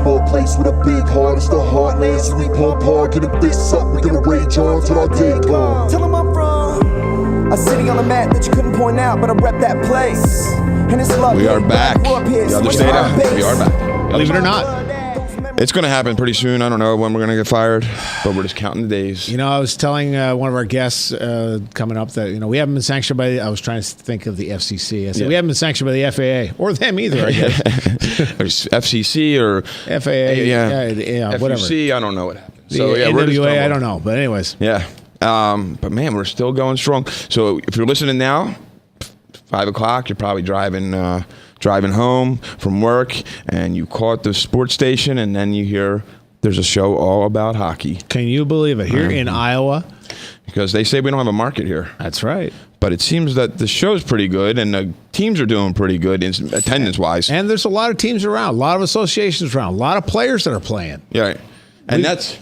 small place with a big heart. It's the heartland, so we pump hard, get them fists up. We gonna rage on till our day gone. Tell them I'm from a city on the map that you couldn't point out, but I rep that place. And it's love. We are back. The other state of, we are back. Believe it or not. It's going to happen pretty soon. I don't know when we're going to get fired, but we're just counting the days. You know, I was telling one of our guests coming up that, you know, we haven't been sanctioned by, I was trying to think of the FCC. I said, we haven't been sanctioned by the FAA or them either, I guess. FCC or FAA, yeah, whatever. FCC, I don't know what happened. So, yeah, NWA, I don't know. But anyways. Yeah. But, man, we're still going strong. So if you're listening now, 5 o'clock, you're probably driving home from work, and you caught the sports station, and then you hear there's a show all about hockey. Can you believe it? Here in Iowa? Because they say we don't have a market here. That's right. But it seems that the show's pretty good, and the teams are doing pretty good attendance-wise. And there's a lot of teams around, a lot of associations around, a lot of players that are playing. Yeah, and that's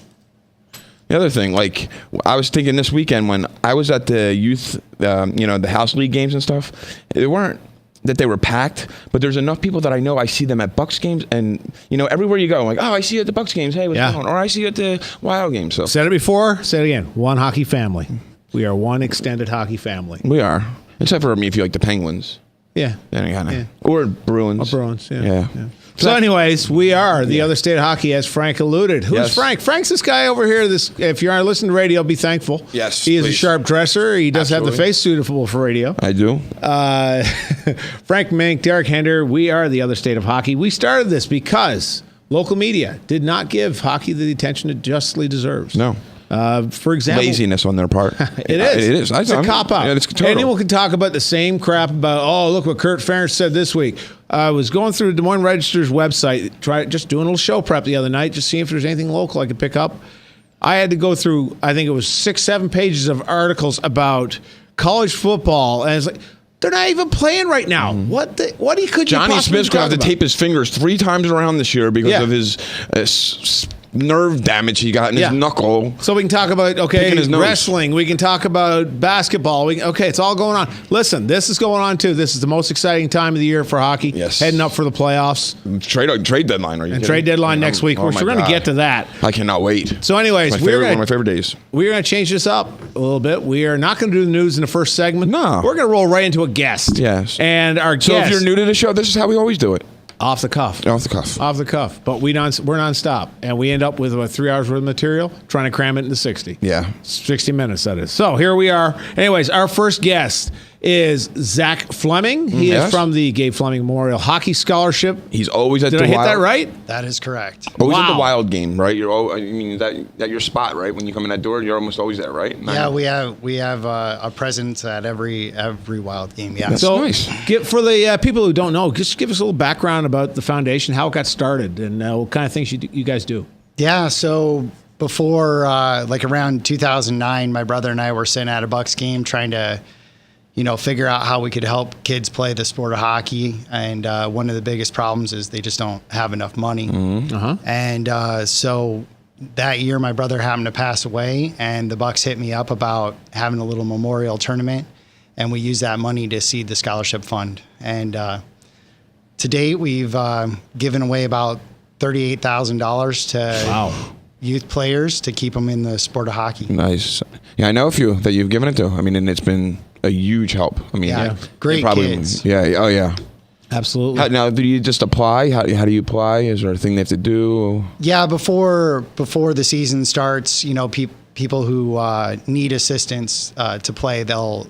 the other thing. Like, I was thinking this weekend when I was at the youth, the house league games and stuff, it weren't that they were packed, but there's enough people that I know I see them at Bucks games, and everywhere you go, I'm like, oh, I see you at the Bucks games. Hey, what's going on? Or I see you at the Wild games. So said it before, say it again. One hockey family. We are one extended hockey family. We are, except for me if you like the Penguins. Yeah. Or Bruins. Or Bruins. Yeah. So, anyways, we are the other state of hockey, as Frank alluded. Who's Frank? Frank's this guy over here. If you're listening to radio, be thankful. Yes, he is a sharp dresser. He does have the face suitable for radio. I do. Frank Mink, Derek Hender. We are the other state of hockey. We started this because local media did not give hockey the attention it justly deserves. No. For example, laziness on their part. It is. It's a cop out. Yeah, it's total. Anyone can talk about the same crap about, oh, look what Kurt Ferentz said this week. I was going through the Des Moines Register's website, just doing a little show prep the other night, just seeing if there's anything local I could pick up. I had to go through, I think it was 6-7 pages of articles about college football, and it's like, they're not even playing right now. What could you Johnny possibly Smith's going to have to tape his fingers 3 times around this year because of his nerve damage he got in his knuckle. So we can talk about, wrestling. We can talk about basketball. It's all going on. Listen, this is going on too. This is the most exciting time of the year for hockey. Yes. Heading up for the playoffs. Trade deadline. Are you kidding? Trade deadline next week. We're going to get to that. I cannot wait. So anyways, one of my favorite days. We're going to change this up a little bit. We are not going to do the news in the first segment. No. We're going to roll right into a guest. Yes. And our guest. So if you're new to the show, this is how we always do it. Off the cuff. But we're nonstop. And we end up with about 3 hours worth of material, trying to cram it into 60. Yeah. 60 minutes, that is. So here we are. Anyways, our first guest is Zak Flemming. He is from the Gabe Flemming Memorial Hockey Scholarship. He's always at the Wild. Did I hit that right? That is correct. Always at the Wild game, right? That your spot, right? When you come in that door, you're almost always there, right? Yeah, we have a presence at every Wild game. Yeah. That's nice. For the people who don't know, just give us a little background about the foundation, how it got started, and what kind of things you guys do. Yeah. So before, around 2009, my brother and I were sitting at a Bucks game trying to figure out how we could help kids play the sport of hockey. And one of the biggest problems is they just don't have enough money. Mm-hmm. Uh-huh. And so that year, my brother happened to pass away, and the Bucks hit me up about having a little memorial tournament. And we used that money to seed the scholarship fund. And to date, we've given away about $38,000 to youth players to keep them in the sport of hockey. Nice. Yeah, I know a few that you've given it to. I mean, and it's been a huge help. I mean, great kids. Yeah. Oh, yeah. Absolutely. Now, do you just apply? How do you apply? Is there a thing they have to do? Yeah, before the season starts, people who need assistance to play, they'll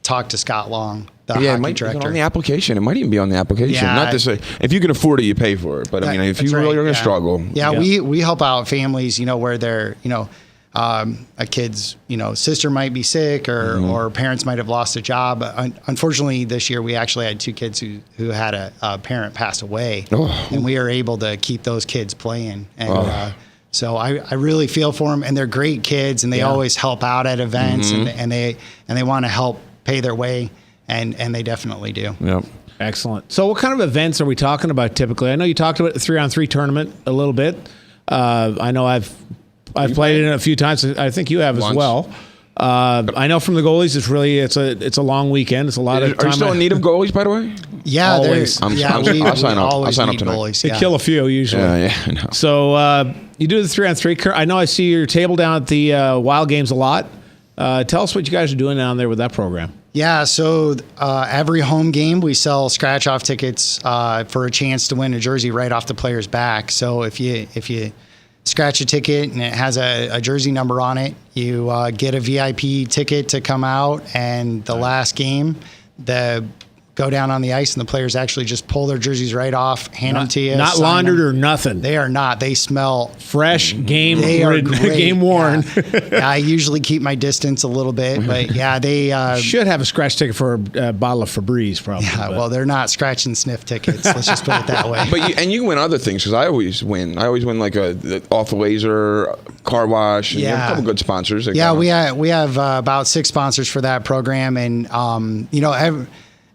talk to Scott Long, the hockey director. Be on the application. It might even be on the application. Yeah, not to say if you can afford it, you pay for it. But I mean, if you really are going to struggle, we help out families, where they're, a kid's, sister might be sick or parents might have lost a job. Unfortunately, this year we actually had 2 kids who had a parent pass away, and we are able to keep those kids playing. And so I really feel for them, and they're great kids, and they always help out at events, and they want to help pay their way, and they definitely do. Yep. Excellent. So what kind of events are we talking about typically? I know you talked about the 3-on-3 tournament a little bit. I know I've played in it a few times. I think you have as well. I know from the goalies, it's a long weekend. It's a lot of time. Are you still in need of goalies, by the way? Yeah, Always. I'll we sign up. I'll always sign up need tonight. goalies, They yeah. kill a few usually. Yeah, I know. So you do the 3-on-3. I know I see your table down at the Wild Games a lot. Tell us what you guys are doing down there with that program. Yeah, so every home game we sell scratch-off tickets for a chance to win a jersey right off the player's back. So if you scratch a ticket and it has a jersey number on it, you get a VIP ticket to come out, and the last game, go down on the ice, and the players actually just pull their jerseys right off, hand them to you. Not sign laundered them. or nothing. They are not. They smell Fresh, game They are ridden, great. game worn. Yeah. I usually keep my distance a little bit, but yeah, they Should have a scratch ticket for a bottle of Febreze, probably. yeah, but- well, they're not scratch and sniff tickets. Let's just put it that way. But you win other things, because I always win. I always win like the off the laser, car wash, and you have a Yeah. couple good sponsors. that Yeah, come up. we have about 6 sponsors for that program, and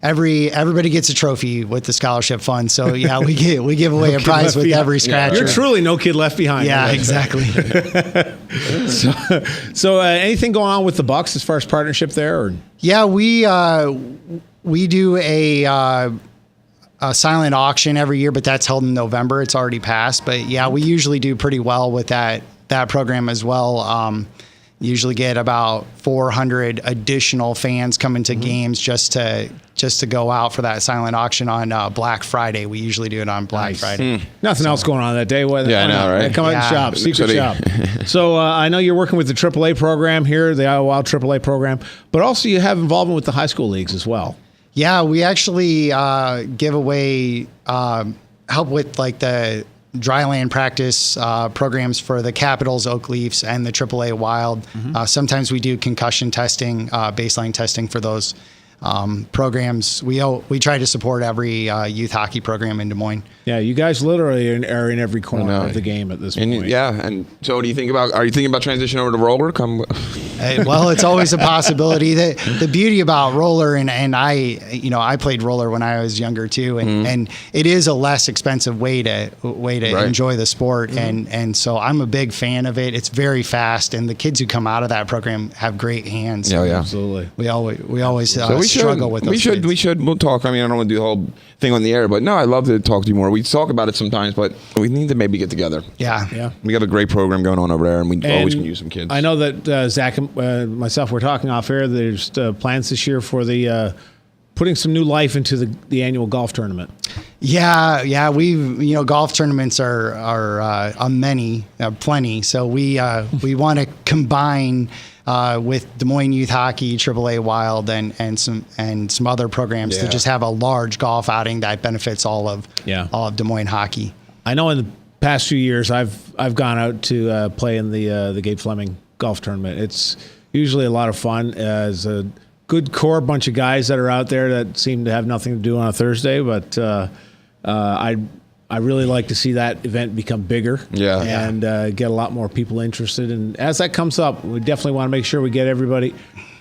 everybody gets a trophy with the scholarship fund. So yeah, we give away a Kid prize Left with Behind. every scratcher. You're truly no kid left behind. Yeah, Right? exactly. So anything going on with the Bucks as far as partnership there? Or? Yeah, we do a silent auction every year, but that's held in November. It's already passed, but yeah, we usually do pretty well with that program as well. Usually get about 400 additional fans coming to games just to go out for that silent auction on Black Friday. We usually do it on Black Friday. Nothing else going on that day. Why Yeah, I know, not? right? Come out and Yeah. shop, secret So shop. So I know you're working with the AAA program here, the Iowa Wild AAA program, but also you have involvement with the high school leagues as well. Yeah, we actually give away help with like the dryland practice programs for the Capitals, Oak Leafs, and the AAA Wild. Sometimes we do concussion testing, baseline testing for those programs. We try to support every youth hockey program in Des Moines. Yeah, you guys literally are in every corner know. of the game at this And point. and so what do you think about? Are you thinking about transitioning over to roller? Well, it's always a possibility. The beauty about roller, and I played roller when I was younger too, and it is a less expensive way to Right. enjoy the sport, and so I'm a big fan of it. It's very fast, and the kids who come out of that program have great hands. Yeah. Absolutely. We always So struggle with those kids. We'll talk. I mean, I don't want to do the whole thing on the air, but no, I'd love to talk to you more. We talk about it sometimes, but we need to maybe get together. Yeah. Yeah. We got a great program going on over there, and we always And can use some kids. I know that Zach and myself were talking off air. There's plans this year for the putting some new life into the annual golf tournament. Yeah. Golf tournaments are plenty. So we want to combine with Des Moines Youth Hockey, AAA Wild, and some other programs to Yeah. just have a large golf outing that benefits all of Des Moines hockey. I know in the past few years I've gone out to play in the Gabe Flemming golf tournament. It's usually a lot of fun. As a good core bunch of guys that are out there that seem to have nothing to do on a Thursday, but I really like to see that event become bigger, and get a lot more people interested. And as that comes up, we definitely want to make sure we get everybody.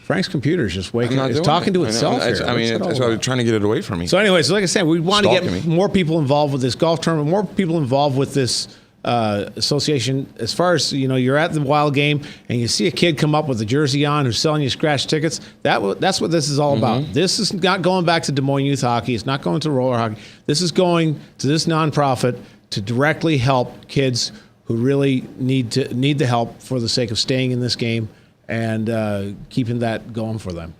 Frank's computer is just waking. It's talking to itself here. I mean, What's it so all I'm about? trying to get it away from me. So anyway, like I said, we want to Stalking get me. more people involved with this golf tournament, more people involved with this association. As far as you're at the Wild game and you see a kid come up with a jersey on who's selling you scratch tickets. That's what this is all about. This is not going back to Des Moines Youth Hockey. It's not going to roller hockey. This is going to this nonprofit to directly help kids who really need the help for the sake of staying in this game and keeping that going for them.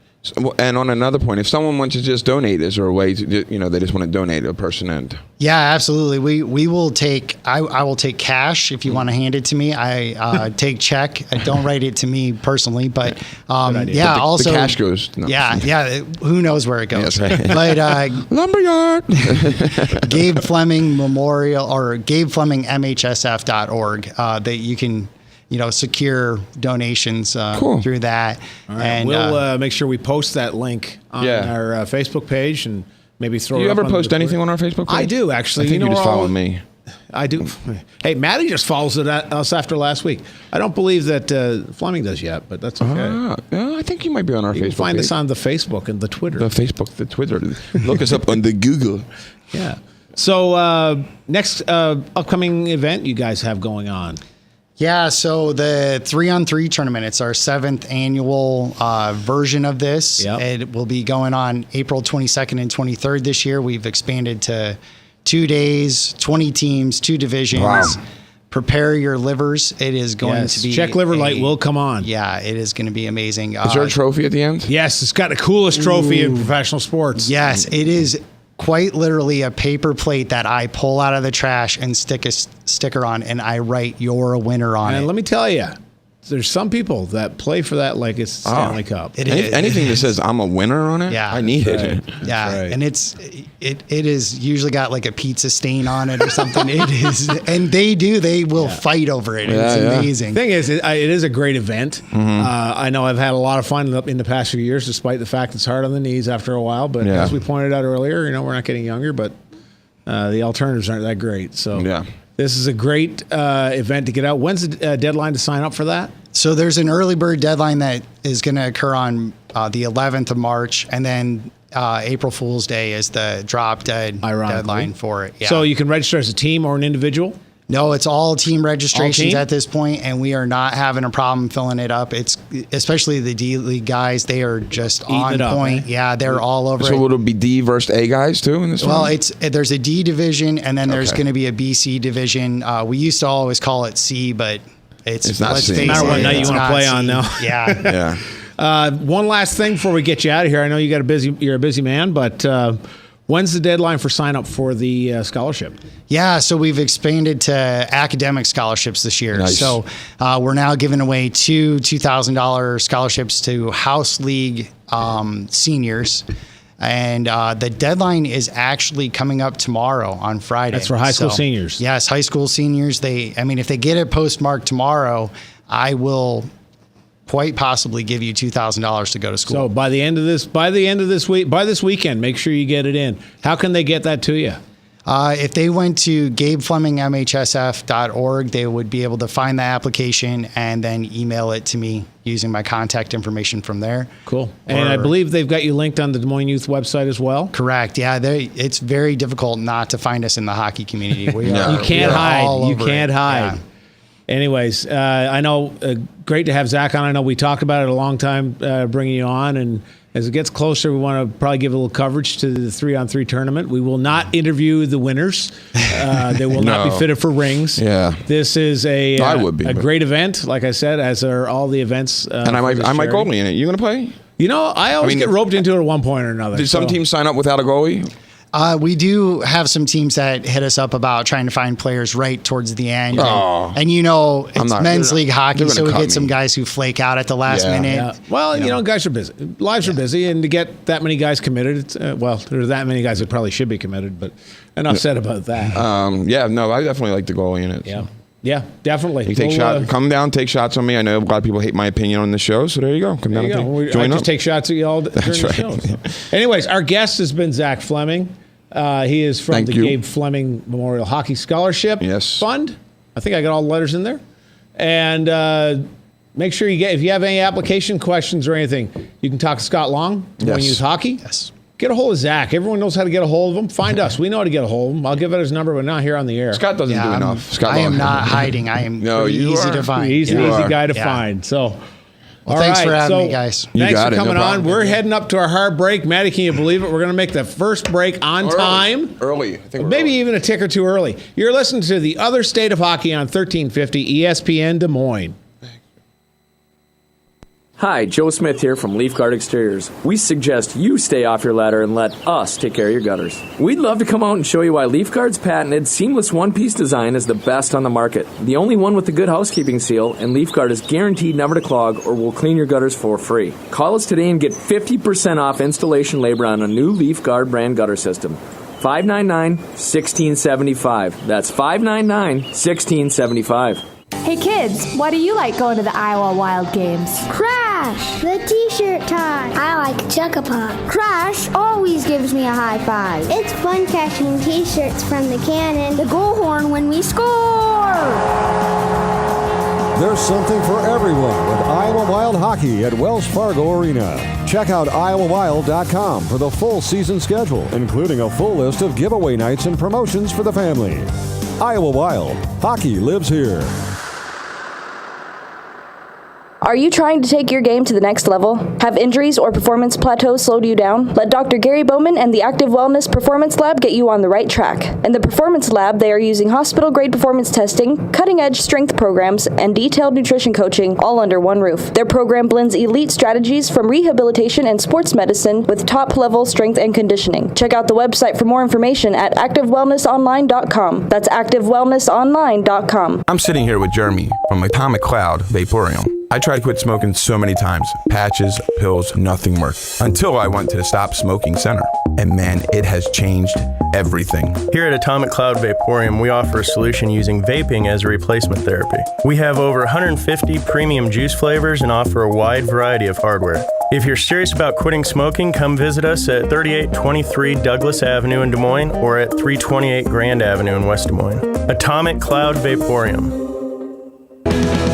And on another point, if someone wants to just donate, is there a way to, they just want to donate a person end? Yeah, absolutely. We will take. I will take cash if you want to hand it to me. I take check. Don't write it to me personally, but The also cash goes. No. Yeah. Who knows where it goes? Yes, right. But Lumberyard. Gabe Flemming Memorial or GabeFlemmingMHSF.org that you can secure donations Cool. through that. All right, And we'll make sure we post that link on our Facebook page and maybe throw Do it you up ever on the post anything on our Facebook page? I do, actually. I think you just we're all- follow me. I do. Hey, Maddie just follows us after last week. I don't believe that Flemming does yet, but that's okay. I think you might be on our You Facebook can find page. us on the Facebook and the Twitter. The Facebook, the Twitter. Look us up on the Google. Yeah. So next upcoming event you guys have going on. Yeah, so the 3-on-3 tournament, it's our 7th annual version of this. Yep. It will be going on April 22nd and 23rd this year. We've expanded to 2 days, 20 teams, 2 divisions. Wow. Prepare your livers. It is going to be Czech Liver Light will come on. Yeah, it is going to be amazing. Is there a trophy at the end? Yes, it's got the coolest trophy in professional sports. Yes, it is quite literally a paper plate that I pull out of the trash and stick a sticker on, and I write "You're a winner" on And it. let me tell you, there's some people that play for that like it's Stanley Cup. It is. Anything that says I'm a winner on it, Yeah. I need it. Right. Yeah, right. and it is usually got like a pizza stain on it or something. It is, and they will fight over it. Yeah, It's yeah. amazing. Thing is, it is a great event. I know I've had a lot of fun in the past few years, despite the fact it's hard on the knees after a while. But Yeah. as we pointed out earlier, we're not getting younger, but the alternatives aren't that great. So Yeah. this is a great event to get out. When's the deadline to sign up for that? So there's an early bird deadline that is going to occur on the 11th of March, and then April Fool's Day is the drop dead Ironically. deadline for it. Yeah. So you can register as a team or an individual? No, it's all team registrations All team? at this point, and we are not having a problem filling it up. It's especially the D League guys; they are just on it up, point. eh? Yeah, they're all over So it. will it be D versus A guys too in this Well, one? there's a D division, and then there's Okay. going to be a BC division. We used to always call it C, but it's not let's C. face No matter it, what night you it's wanna not play C. on now. Yeah. Yeah. One last thing before we get you out of here. I know you're a busy man, but when's the deadline for sign up for the scholarship? Yeah, so we've expanded to academic scholarships this year. Nice. So we're now giving away 2 $2,000 scholarships to House League seniors. And the deadline is actually coming up tomorrow on Friday. That's for high school seniors. Yes, high school seniors. If they get it postmarked tomorrow, I will quite possibly give you $2,000 to go to school. So by the end of this weekend, make sure you get it in. How can they get that to you? If they went to GabeFlemmingMHSF.org, they would be able to find the application and then email it to me using my contact information from there. Cool. And I believe they've got you linked on the Des Moines Youth website as well. Correct. Yeah, it's very difficult not to find us in the hockey community. No. You can't hide. You can't hide. Yeah. Anyways, I know great to have Zach on. I know we talked about it a long time bringing you on, and as it gets closer, we want to probably give a little coverage to the 3-on-3 tournament. We will not interview the winners. They will not be No. fitted for rings. Yeah. This is a but- great event, like I said, as are all the events. And I for this might charity. goalie in it. You gonna play? You know, I always get roped into it at one point or another. Did some so- teams sign up without a goalie? We do have some teams that hit us up about trying to find players right towards the end. Oh. And it's not- men's they're- league hockey, they're so gonna we cut get some me. guys who flake out at the last Yeah. minute. Yeah. Well, guys are busy. Lives are busy, and to get that many guys committed, it's, there's that many guys that probably should be committed, but enough said about that. Yeah, no, I definitely like the goalie in it. Yeah. Yeah, definitely. You take shots. Come down, take shots on me. I know a lot of people hate my opinion on the show, so there you go. Come There down you go. and I join just up. take shots at you all during the right. show. So. Anyways, our guest has been Zak Flemming. He is from Thank the you. Gabe Flemming Memorial Hockey Scholarship Yes. Fund. I think I got all the letters in there. And make sure if you have any application questions or anything, you can talk to Scott Long when Yes. you use hockey. Yes. Get a hold of Zach. Everyone knows how to get a hold of him. Find us. We know how to get a hold of him. I'll give out his number, but not here on the air. Scott doesn't do Yeah, enough. Scott I am Long. not hiding. I am No, pretty you easy are. to find. He's You an easy are. guy to Yeah. find. So, Well, all thanks for right. having So, me, guys. You Thanks got for it. No coming on. problem. We're heading up to our hard break. Maddie, can you believe it? We're going to make the first break on time. Early. I think we're Maybe early. even a tick or two early. You're listening to The Other State of Hockey on 1350 ESPN Des Moines. Hi, Joe Smith here from Leaf Guard Exteriors. We suggest you stay off your ladder and let us take care of your gutters. We'd love to come out and show you why Leaf Guard's patented seamless one-piece design is the best on the market. The only one with the good housekeeping seal, and Leaf Guard is guaranteed never to clog or will clean your gutters for free. Call us today and get 50% off installation labor on a new Leaf Guard brand gutter system. 599-1675. That's 599-1675. Hey kids, why do you like going to the Iowa Wild games? Crash, the t-shirt tie. I like Chuck-a-Pop. Crash always gives me a high five. It's fun catching t-shirts from the cannon. The goal horn when we score. There's something for everyone with Iowa Wild Hockey at Wells Fargo Arena. Check out iowawild.com for the full season schedule, including a full list of giveaway nights and promotions for the family. Iowa Wild, hockey lives here. Are you trying to take your game to the next level? Have injuries or performance plateaus slowed you down? Let Dr. Gary Bowman and the Active Wellness Performance Lab get you on the right track. In the Performance Lab, they are using hospital-grade performance testing, cutting-edge strength programs, and detailed nutrition coaching all under one roof. Their program blends elite strategies from rehabilitation and sports medicine with top-level strength and conditioning. Check out the website for more information at activewellnessonline.com. That's activewellnessonline.com. I'm sitting here with Jeremy from Atomic Cloud Vaporium. I tried to quit smoking so many times. Patches, pills, nothing worked. Until I went to the Stop Smoking Center. And man, it has changed everything. Here at Atomic Cloud Vaporium, we offer a solution using vaping as a replacement therapy. We have over 150 premium juice flavors and offer a wide variety of hardware. If you're serious about quitting smoking, come visit us at 3823 Douglas Avenue in Des Moines or at 328 Grand Avenue in West Des Moines. Atomic Cloud Vaporium.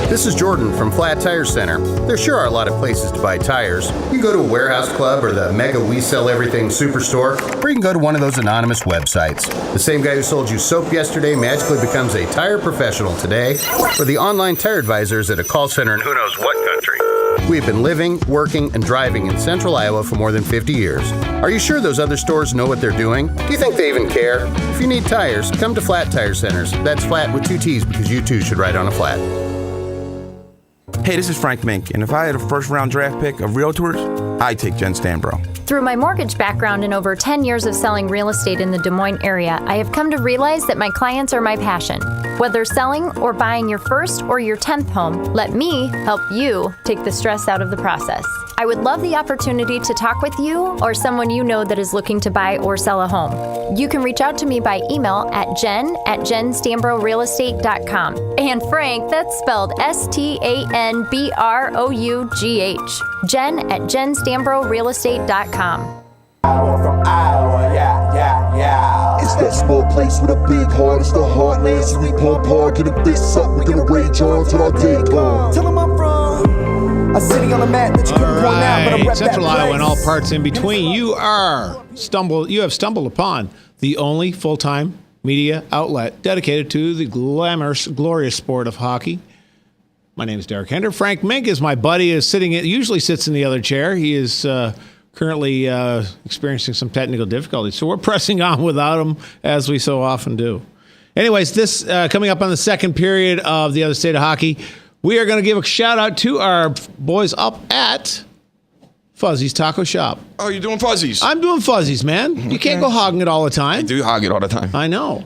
This is Jordan from Flat Tire Center. There sure are a lot of places to buy tires. You can go to a warehouse club or the mega We Sell Everything superstore, or you can go to one of those anonymous websites. The same guy who sold you soap yesterday magically becomes a tire professional today, or the online tire advisors at a call center in who knows what country. We've been living, working, and driving in central Iowa for more than 50 years. Are you sure those other stores know what they're doing? Do you think they even care? If you need tires, come to Flat Tire Centers. That's flat with 2 T's because you too should ride on a flat. Hey, this is Frank Mink, and if I had a first-round draft pick of realtors, I'd take Jen Stanbro. Through my mortgage background and over 10 years of selling real estate in the Des Moines area, I have come to realize that my clients are my passion. Whether selling or buying your first or your 10th home, let me help you take the stress out of the process. I would love the opportunity to talk with you or someone you know that is looking to buy or sell a home. You can reach out to me by email at jen@jenstanbrorealestate.com. And Frank, that's spelled STANBROUGH. jen@jenstanbrorealestate.com. From Iowa, yeah. It's that small place with a big heart. It's the heartland, so we pump hard, get a fist up. We're gonna rage on till our day gone. Tell 'em I'm from a city on the map that you couldn't point out, but I rep Central that Iowa and all place. parts in between. You have stumbled upon the only full-time media outlet dedicated to the glamorous, glorious sport of hockey. My name is Derek Hender. Frank Mink is my buddy. Usually sits in the other chair. He is currently experiencing some technical difficulties, so we're pressing on without him, as we so often do. Anyways, this coming up on the second period of the Other State of Hockey, we are going to give a shout out to our boys up at Fuzzy's Taco Shop. Oh, you're doing Fuzzies? I'm doing Fuzzies, man. You can't go hogging it all the time. I do hog it all the time. I know.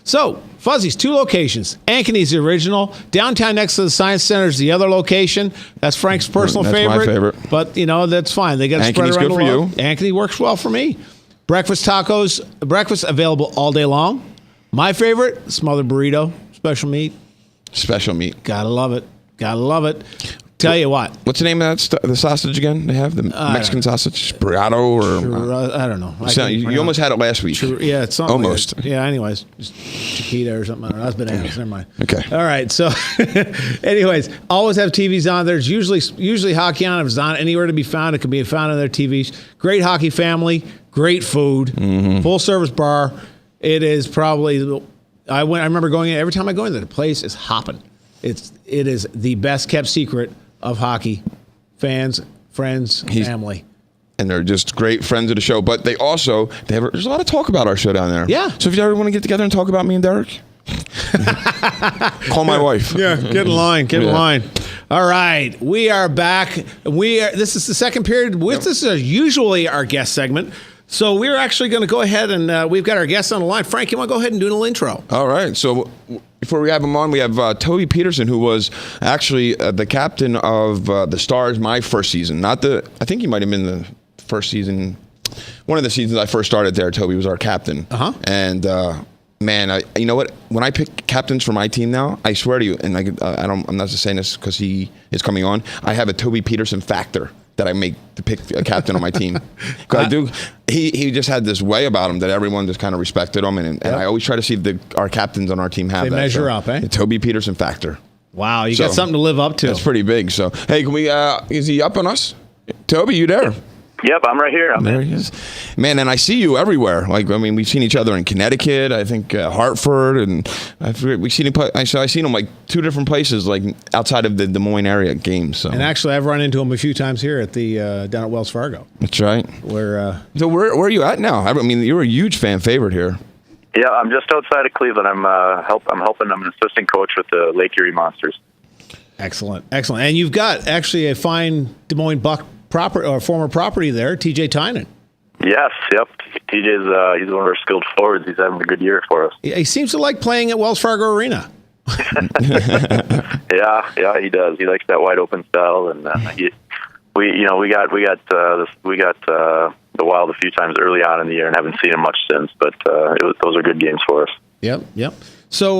So, Fuzzies, 2 locations. Ankeny's the original. Downtown next to the Science Center is the other location. That's Frank's personal favorite. That's my favorite. But, that's fine. They got to spread Ankeny's around good the for world. you. Ankeny works well for me. Breakfast tacos. Breakfast available all day long. My favorite, smothered burrito. Special meat. Special meat. Gotta love it. Tell you what. What's the name of that the sausage again? They have the Mexican sausage, burrito, or I don't know. you almost had it last week. Yeah, it's something almost. Weird. Yeah. Anyways, just Chiquita or something. I don't know. That's bananas. Never mind. Okay. All right. So, anyways, always have TVs on. There's usually hockey on. If it's not anywhere to be found, it can be found on their TVs. Great hockey family. Great food. Full service bar. It is probably. I remember going in every time I go in there. The place is hopping. It is the best kept secret of hockey fans, friends, family. And they're just great friends of the show. But there's a lot of talk about our show down there. Yeah. So if you ever want to get together and talk about me and Derek, call my wife. Yeah, get in line. Get in line. All right, we are back. This is the second period. This is usually our guest segment. So we're actually going to go ahead and we've got our guests on the line. Frank, you want to go ahead and do a little intro? All right. So before we have him on, we have Toby Petersen, who was actually the captain of the Stars my first season. I think he might have been the first season, one of the seasons I first started there. Toby was our captain. And man, you know what? When I pick captains for my team now, I swear to you, and I'm not just saying this because he is coming on. I have a Toby Petersen factor that I make to pick a captain on my team. Because I do. He just had this way about him that everyone just kind of respected him, and I always try to see if our captains on our team have they that. Measure up, eh? The Toby Petersen factor. Wow, got something to live up to. That's pretty big. So, hey, can we? Is he up on us? Toby, you there? Yep, I'm right here. There he is. Man, and I see you everywhere. Like, I mean, we've seen each other in Connecticut, I think Hartford, and I forget, we've seen him. I seen him like 2 different places, like outside of the Des Moines area games. So. And actually, I've run into him a few times here at the down at Wells Fargo. That's right. So where are you at now? I mean, you're a huge fan favorite here. Yeah, I'm just outside of Cleveland. I'm helping. I'm an assistant coach with the Lake Erie Monsters. Excellent. And you've got actually a fine Des Moines Buck former property there, TJ Tynan. Yes, yep. TJ's he's one of our skilled forwards. He's having a good year for us. He seems to like playing at Wells Fargo Arena. Yeah, he does. He likes that wide open style, and we got the Wild a few times early on in the year, and haven't seen him much since. But those are good games for us. Yep. So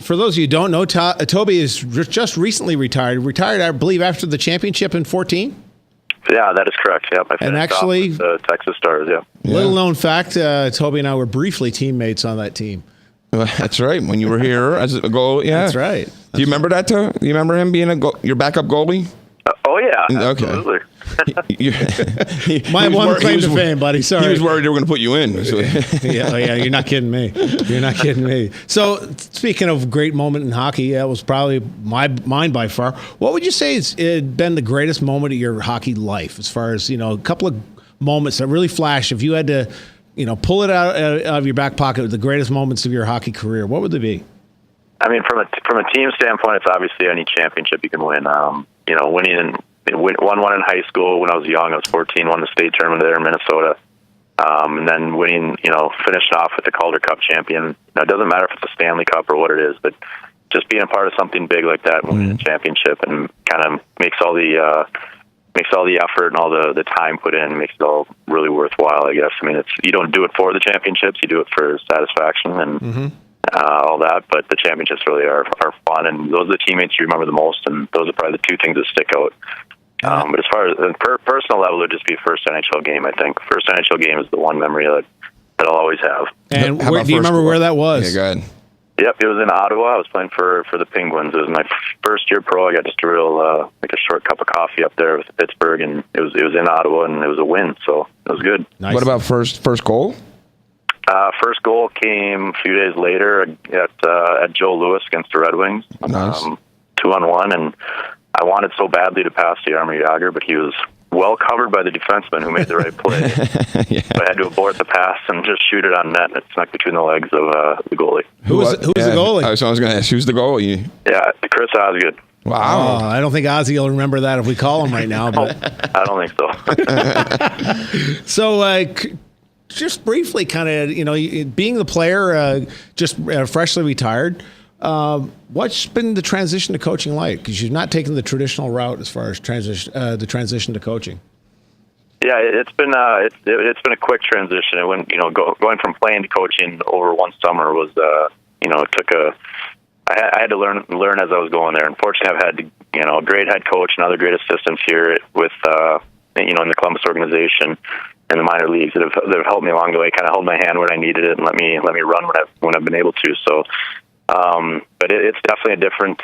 for those of you who don't know, Toby is just recently retired. Retired, I believe, after the championship in 2014. Yeah, that is correct. Yep. I and actually, with the Texas Stars. Yeah. Little known fact: Toby and I were briefly teammates on that team. That's right. When you were here as a goalie. Yeah, that's right. Do you remember that, too? Do you remember him being your backup goalie? Oh yeah. Okay. Absolutely. My one claim to fame, buddy. Sorry. He was worried they were going to put you in. So. Yeah. You're not kidding me. So, speaking of great moment in hockey, that was probably mine by far. What would you say has been the greatest moment of your hockey life? As far as a couple of moments that really flash. If you had to, pull it out of your back pocket, the greatest moments of your hockey career, what would they be? I mean, from a team standpoint, it's obviously any championship you can win. Winning won one in high school when I was young. I was 14, won the state tournament there in Minnesota. And then winning, finished off with the Calder Cup champion. Now, it doesn't matter if it's a Stanley Cup or what it is, but just being a part of something big like that, winning a championship, and kind of makes all the effort and all the time put in, makes it all really worthwhile, I guess. I mean, you don't do it for the championships, you do it for satisfaction and all that, but the championships really are fun, and those are the teammates you remember the most, and those are probably the 2 things that stick out. But as far as personal level, it would just be first NHL game, I think. First NHL game is the one memory that I'll always have. And do you remember where that was? Yeah, go ahead. Yep, it was in Ottawa. I was playing for the Penguins. It was my first year pro. I got just a real like a short cup of coffee up there with Pittsburgh, and it was in Ottawa, and it was a win, so it was good. Nice. What about first goal? First goal came a few days later at Joe Louis against the Red Wings. Nice. 2-on-1, and I wanted so badly to pass to Jaromir Jagr, but he was well covered by the defenseman who made the right play. Yeah. So I had to abort the pass and just shoot it on net, and it snuck between the legs of the goalie. Who was the goalie? I was going to ask, who's the goalie? Yeah, Chris Osgood. Wow. I don't think Ozzy will remember that if we call him right now. But I don't think so. So, just briefly, kind of, being the player, just freshly retired, what's been the transition to coaching like? Because you've not taken the traditional route as far as the transition to coaching. Yeah, it's been a quick transition. It went, going from playing to coaching over one summer was, it took I had to learn as I was going there. Unfortunately, I've had a great head coach and other great assistants here with in the Columbus organization and the minor leagues that have helped me along the way, kind of held my hand when I needed it and let me run when I've been able to. So, but it's definitely a different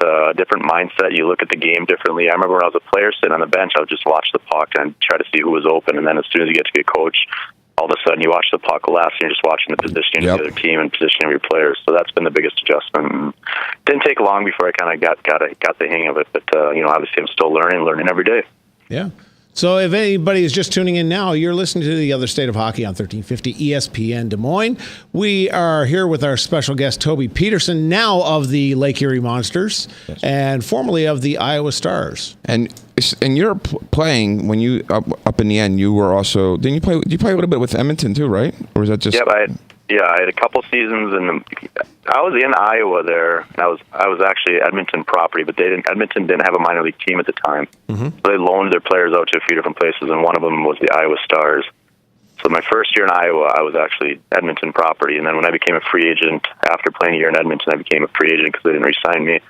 mindset. You look at the game differently. I remember when I was a player sitting on the bench, I would just watch the puck and try to see who was open, and then as soon as you get to be a coach, all of a sudden you watch the puck less and you're just watching the positioning of the other team and positioning of your players. So that's been the biggest adjustment. Didn't take long before I kind of got the hang of it, but obviously I'm still learning every day. Yeah. So if anybody is just tuning in now, you're listening to The Other State of Hockey on 1350 ESPN Des Moines. We are here with our special guest, Toby Petersen, now of the Lake Erie Monsters, and formerly of the Iowa Stars. And you're playing, when you, up in the end, you were also, did you play a little bit with Edmonton too, right? Or was that just... Yep, I had a couple seasons, and I was in Iowa there. And I was actually Edmonton property, but Edmonton didn't have a minor league team at the time. Mm-hmm. So they loaned their players out to a few different places, and one of them was the Iowa Stars. So my first year in Iowa, I was actually Edmonton property, and then when I became a free agent, after playing a year in Edmonton, I became a free agent because they didn't re-sign me.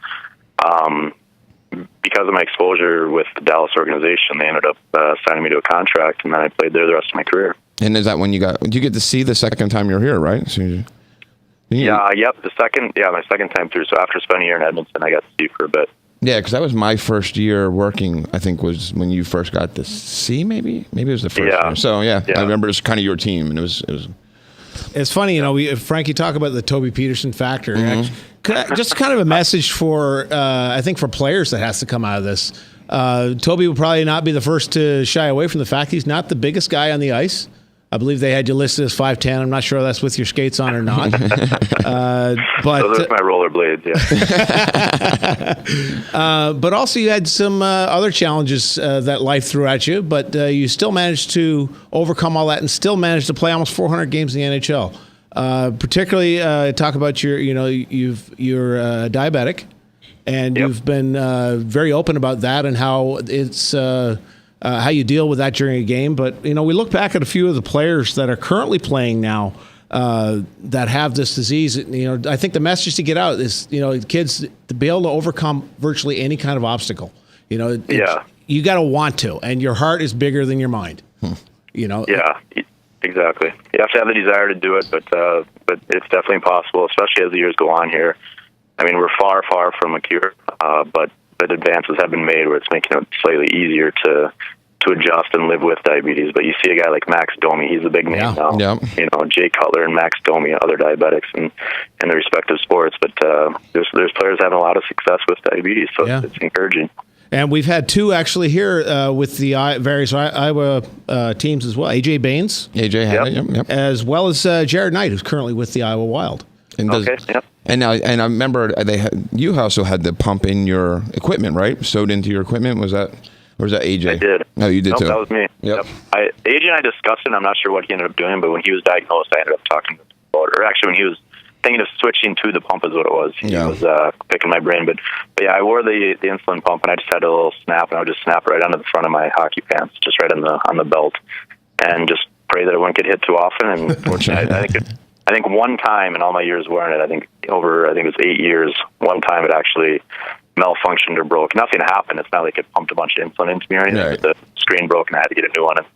Because of my exposure with the Dallas organization, they ended up signing me to a contract, and then I played there the rest of my career. And is that when you get to see the second time you're here, right? So my second time through. So after spending a year in Edmonton, I got to see for a bit. Yeah, because that was my first year working. I think was when you first got the C. Maybe it was the first year. So yeah, I remember it was kind of your team, and it was. It's funny, you know, Frankie, talk about the Toby Petersen factor. Just kind of a message for, I think, for players that has to come out of this. Toby will probably not be the first to shy away from the fact he's not the biggest guy on the ice. I believe they had you listed as 5'10". I'm not sure that's with your skates on or not. But those are my rollerblades, yeah. But also you had some other challenges that life threw at you, but you still managed to overcome all that and still managed to play almost 400 games in the NHL. Particularly, talk about you're diabetic, and you've been very open about that and how it's. How you deal with that during a game. But, you know, we look back at a few of the players that are currently playing now that have this disease. You know, I think the message to get out is, you know, kids to be able to overcome virtually any kind of obstacle. You know, you got to want to, and your heart is bigger than your mind. You know? Yeah, exactly. You have to have the desire to do it, but it's definitely possible, especially as the years go on here. I mean, we're far, far from a cure, but advances have been made where it's making it slightly easier to adjust and live with diabetes. But you see a guy like Max Domi, he's a big name now. You know, Jay Cutler and Max Domi, other diabetics in their respective sports. But there's players having a lot of success with diabetes, so it's encouraging. And we've had two actually here with the various Iowa teams as well. AJ Baines, as well as Jared Knight, who's currently with the Iowa Wild. And And I remember you also had the pump in your equipment, right? Sewed into your equipment. Was that AJ? I did. No, you did too. That was me. Yep. AJ and I discussed it. I'm not sure what he ended up doing, but when he was diagnosed, I ended up talking to him about it. Or actually, when he was thinking of switching to the pump is what it was. He was picking my brain. But yeah, I wore the insulin pump, and I just had a little snap, and I would just snap right onto the front of my hockey pants, just right on the belt, and just pray that it wouldn't get hit too often. And I think one time in all my years wearing it, I think it was 8 years, one time it actually malfunctioned or broke. Nothing happened. It's not like it pumped a bunch of insulin into me or anything. Right. The screen broke and I had to get a new one. And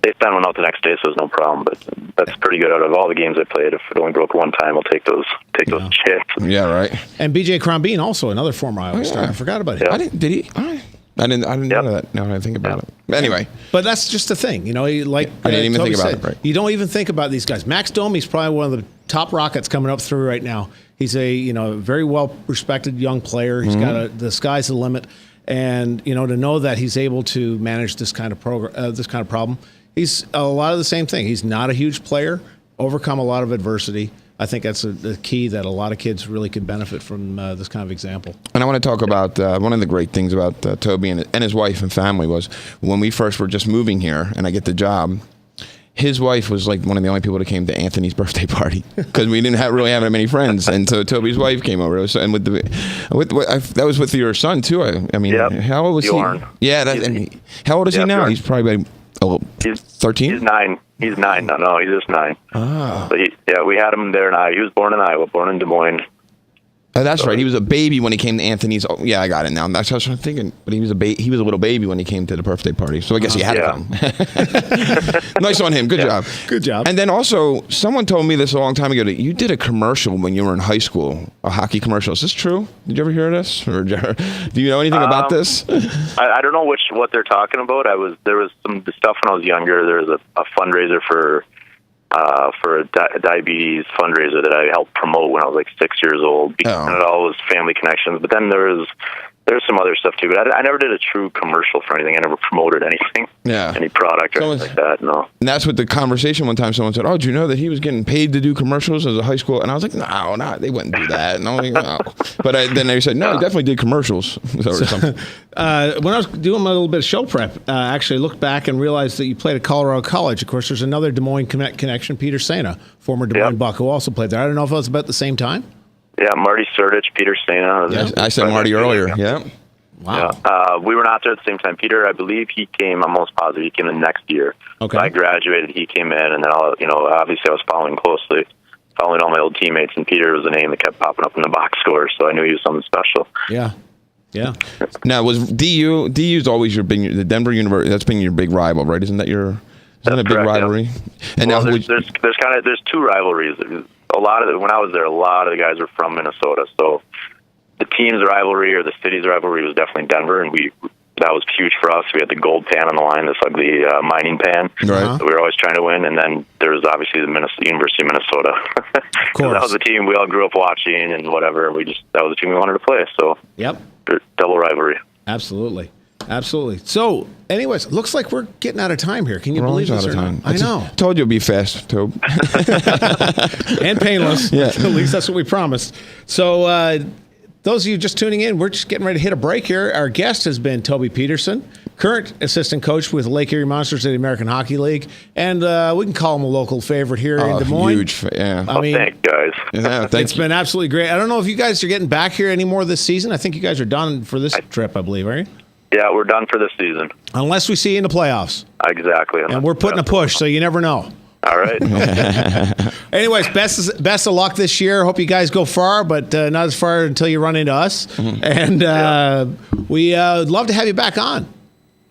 they sent one out the next day, so it was no problem. But that's pretty good. Out of all the games I played, if it only broke one time, I'll take those chances. Yeah, right. And BJ Crombeen, also another former Iowa star. I forgot about him. I didn't know that. Now that I think about it. Anyway, but that's just the thing, you know. Like I didn't even Toby think about said, it. Right. You don't even think about these guys. Max Domi's probably one of the top rockets coming up through right now. He's a very well respected young player. He's got the sky's the limit, and to know that he's able to manage this kind of problem. He's a lot of the same thing. He's not a huge player, overcome a lot of adversity. I think that's the key that a lot of kids really could benefit from this kind of example. And I want to talk about one of the great things about Toby and his wife and family was when we first were just moving here and I get the job, his wife was like one of the only people that came to Anthony's birthday party because we didn't really have that many friends. And so Toby's wife came over. And that was with your son too. I mean, how old was he? Yeah. How old is he now? He's probably 13? He's 9. He's 9. No, he's just 9. Ah. So we had him there in Iowa. He was born in Iowa, born in Des Moines. Oh, that's right. He was a baby when he came to Anthony's. Oh, yeah, I got it now. That's what I was thinking. But he was a little baby when he came to the birthday party. So I guess he had to come. Nice on him. Good job. Good job. And then also, someone told me this a long time ago that you did a commercial when you were in high school, a hockey commercial. Is this true? Did you ever hear this? Or do you know anything about this? I don't know what they're talking about. There was some stuff when I was younger. There was a fundraiser for a diabetes fundraiser that I helped promote when I was like 6 years old. And it all was family connections. But then there's some other stuff too. But I never did a true commercial for anything. I never promoted anything, any product or anything like that. No. And that's what the conversation one time someone said, "Oh, did you know that he was getting paid to do commercials as a high school?" And I was like, "No, they wouldn't do that." And I was like, "No." But then they said, "No, he definitely did commercials." When I was doing my little bit of show prep, I actually looked back and realized that you played at Colorado College. Of course, there's another Des Moines connection, Peter Sena, former Des Moines Buck, who also played there. I don't know if it was about the same time. Yeah, Marty Surdich, Peter Sena. Yeah, I said Marty earlier. Yeah. Wow. Yeah. We were not there at the same time. Peter, I believe he came. I'm almost positive he came the next year. Okay. So I graduated. He came in, and then obviously I was following closely, following all my old teammates. And Peter was a name that kept popping up in the box score, so I knew he was something special. Yeah. Yeah. Now, was DU's always the Denver University? That's been your big rival, right? Isn't that a big rivalry? Yeah. And well, now there's two rivalries. When I was there, a lot of the guys were from Minnesota, so the team's rivalry or the city's rivalry was definitely Denver, and that was huge for us. We had the gold pan on the line, this ugly mining pan. Right. So we were always trying to win. And then there was obviously the University of Minnesota. That was the team we all grew up watching and whatever. That was the team we wanted to play. So yep, double rivalry. Absolutely. So, anyways, looks like we're getting out of time here. Can you believe this or not? I know. Told you it'd be fast, Tobe. And painless. Yeah. At least that's what we promised. So, those of you just tuning in, we're just getting ready to hit a break here. Our guest has been Toby Petersen, current assistant coach with Lake Erie Monsters of the American Hockey League. And we can call him a local favorite here in Des Moines. Huge, yeah. I mean, thanks, guys. Yeah, it's been absolutely great. I don't know if you guys are getting back here anymore this season. I think you guys are done for this trip, I believe, are you? Yeah, we're done for this season. Unless we see you in the playoffs. Exactly. And we're putting a push, so you never know. All right. Anyways, best of luck this year. Hope you guys go far, but not as far until you run into us. Mm-hmm. And we would love to have you back on.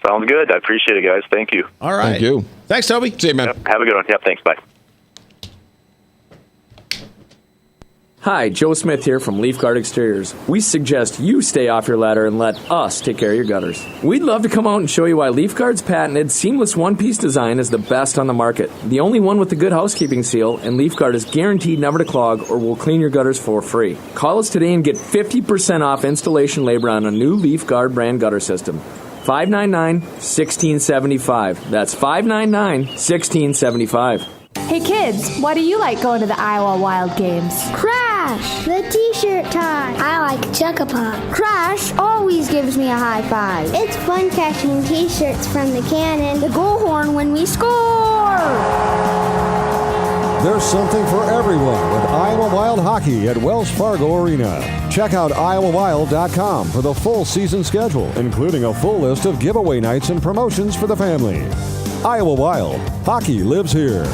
Sounds good. I appreciate it, guys. Thank you. All right. Thank you. Thanks, Toby. See you, man. Yep. Have a good one. Yep. Thanks. Bye. Hi, Joe Smith here from Leaf Guard Exteriors. We suggest you stay off your ladder and let us take care of your gutters. We'd love to come out and show you why Leaf Guard's patented seamless one-piece design is the best on the market. The only one with the good housekeeping seal, and Leaf Guard is guaranteed never to clog or will clean your gutters for free. Call us today and get 50% off installation labor on a new Leaf Guard brand gutter system. 599-1675. That's 599-1675. Hey kids, why do you like going to the Iowa Wild games? Crash, the t-shirt tie. I like Chuck-a-Puck. Crash always gives me a high five. It's fun catching t-shirts from the cannon, the goal horn when we score. There's something for everyone with Iowa Wild Hockey at Wells Fargo Arena. Check out iowawild.com for the full season schedule, including a full list of giveaway nights and promotions for the family. Iowa Wild, hockey lives here.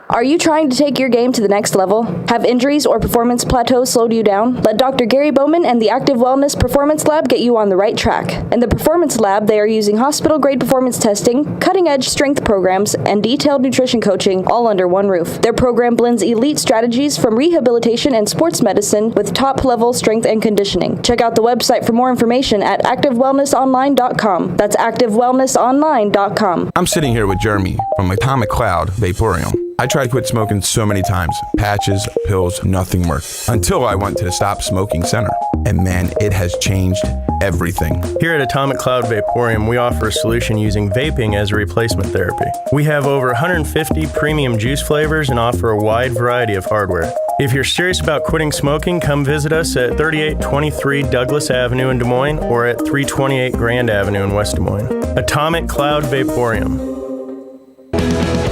Are you trying to take your game to the next level? Have injuries or performance plateaus slowed you down? Let Dr. Gary Bowman and the Active Wellness Performance Lab get you on the right track. In the Performance Lab, they are using hospital-grade performance testing, cutting-edge strength programs, and detailed nutrition coaching all under one roof. Their program blends elite strategies from rehabilitation and sports medicine with top-level strength and conditioning. Check out the website for more information at activewellnessonline.com. That's activewellnessonline.com. I'm sitting here with Jeremy from Atomic Cloud Vaporium. I tried to quit smoking so many times. Patches, pills, nothing worked. Until I went to the Stop Smoking Center. And man, it has changed everything. Here at Atomic Cloud Vaporium, we offer a solution using vaping as a replacement therapy. We have over 150 premium juice flavors and offer a wide variety of hardware. If you're serious about quitting smoking, come visit us at 3823 Douglas Avenue in Des Moines or at 328 Grand Avenue in West Des Moines. Atomic Cloud Vaporium.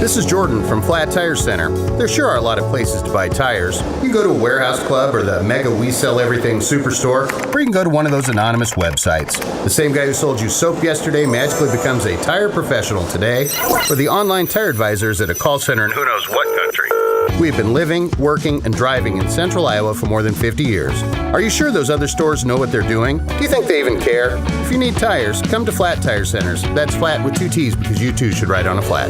This is Jordan from Flat Tire Center. There sure are a lot of places to buy tires. You can go to a warehouse club or the Mega We Sell Everything Superstore, or you can go to one of those anonymous websites. The same guy who sold you soap yesterday magically becomes a tire professional today, or the online tire advisors at a call center in who knows what country. We've been living, working, and driving in central Iowa for more than 50 years. Are you sure those other stores know what they're doing? Do you think they even care? If you need tires, come to Flat Tire Centers. That's flat with 2 T's because you too should ride on a flat.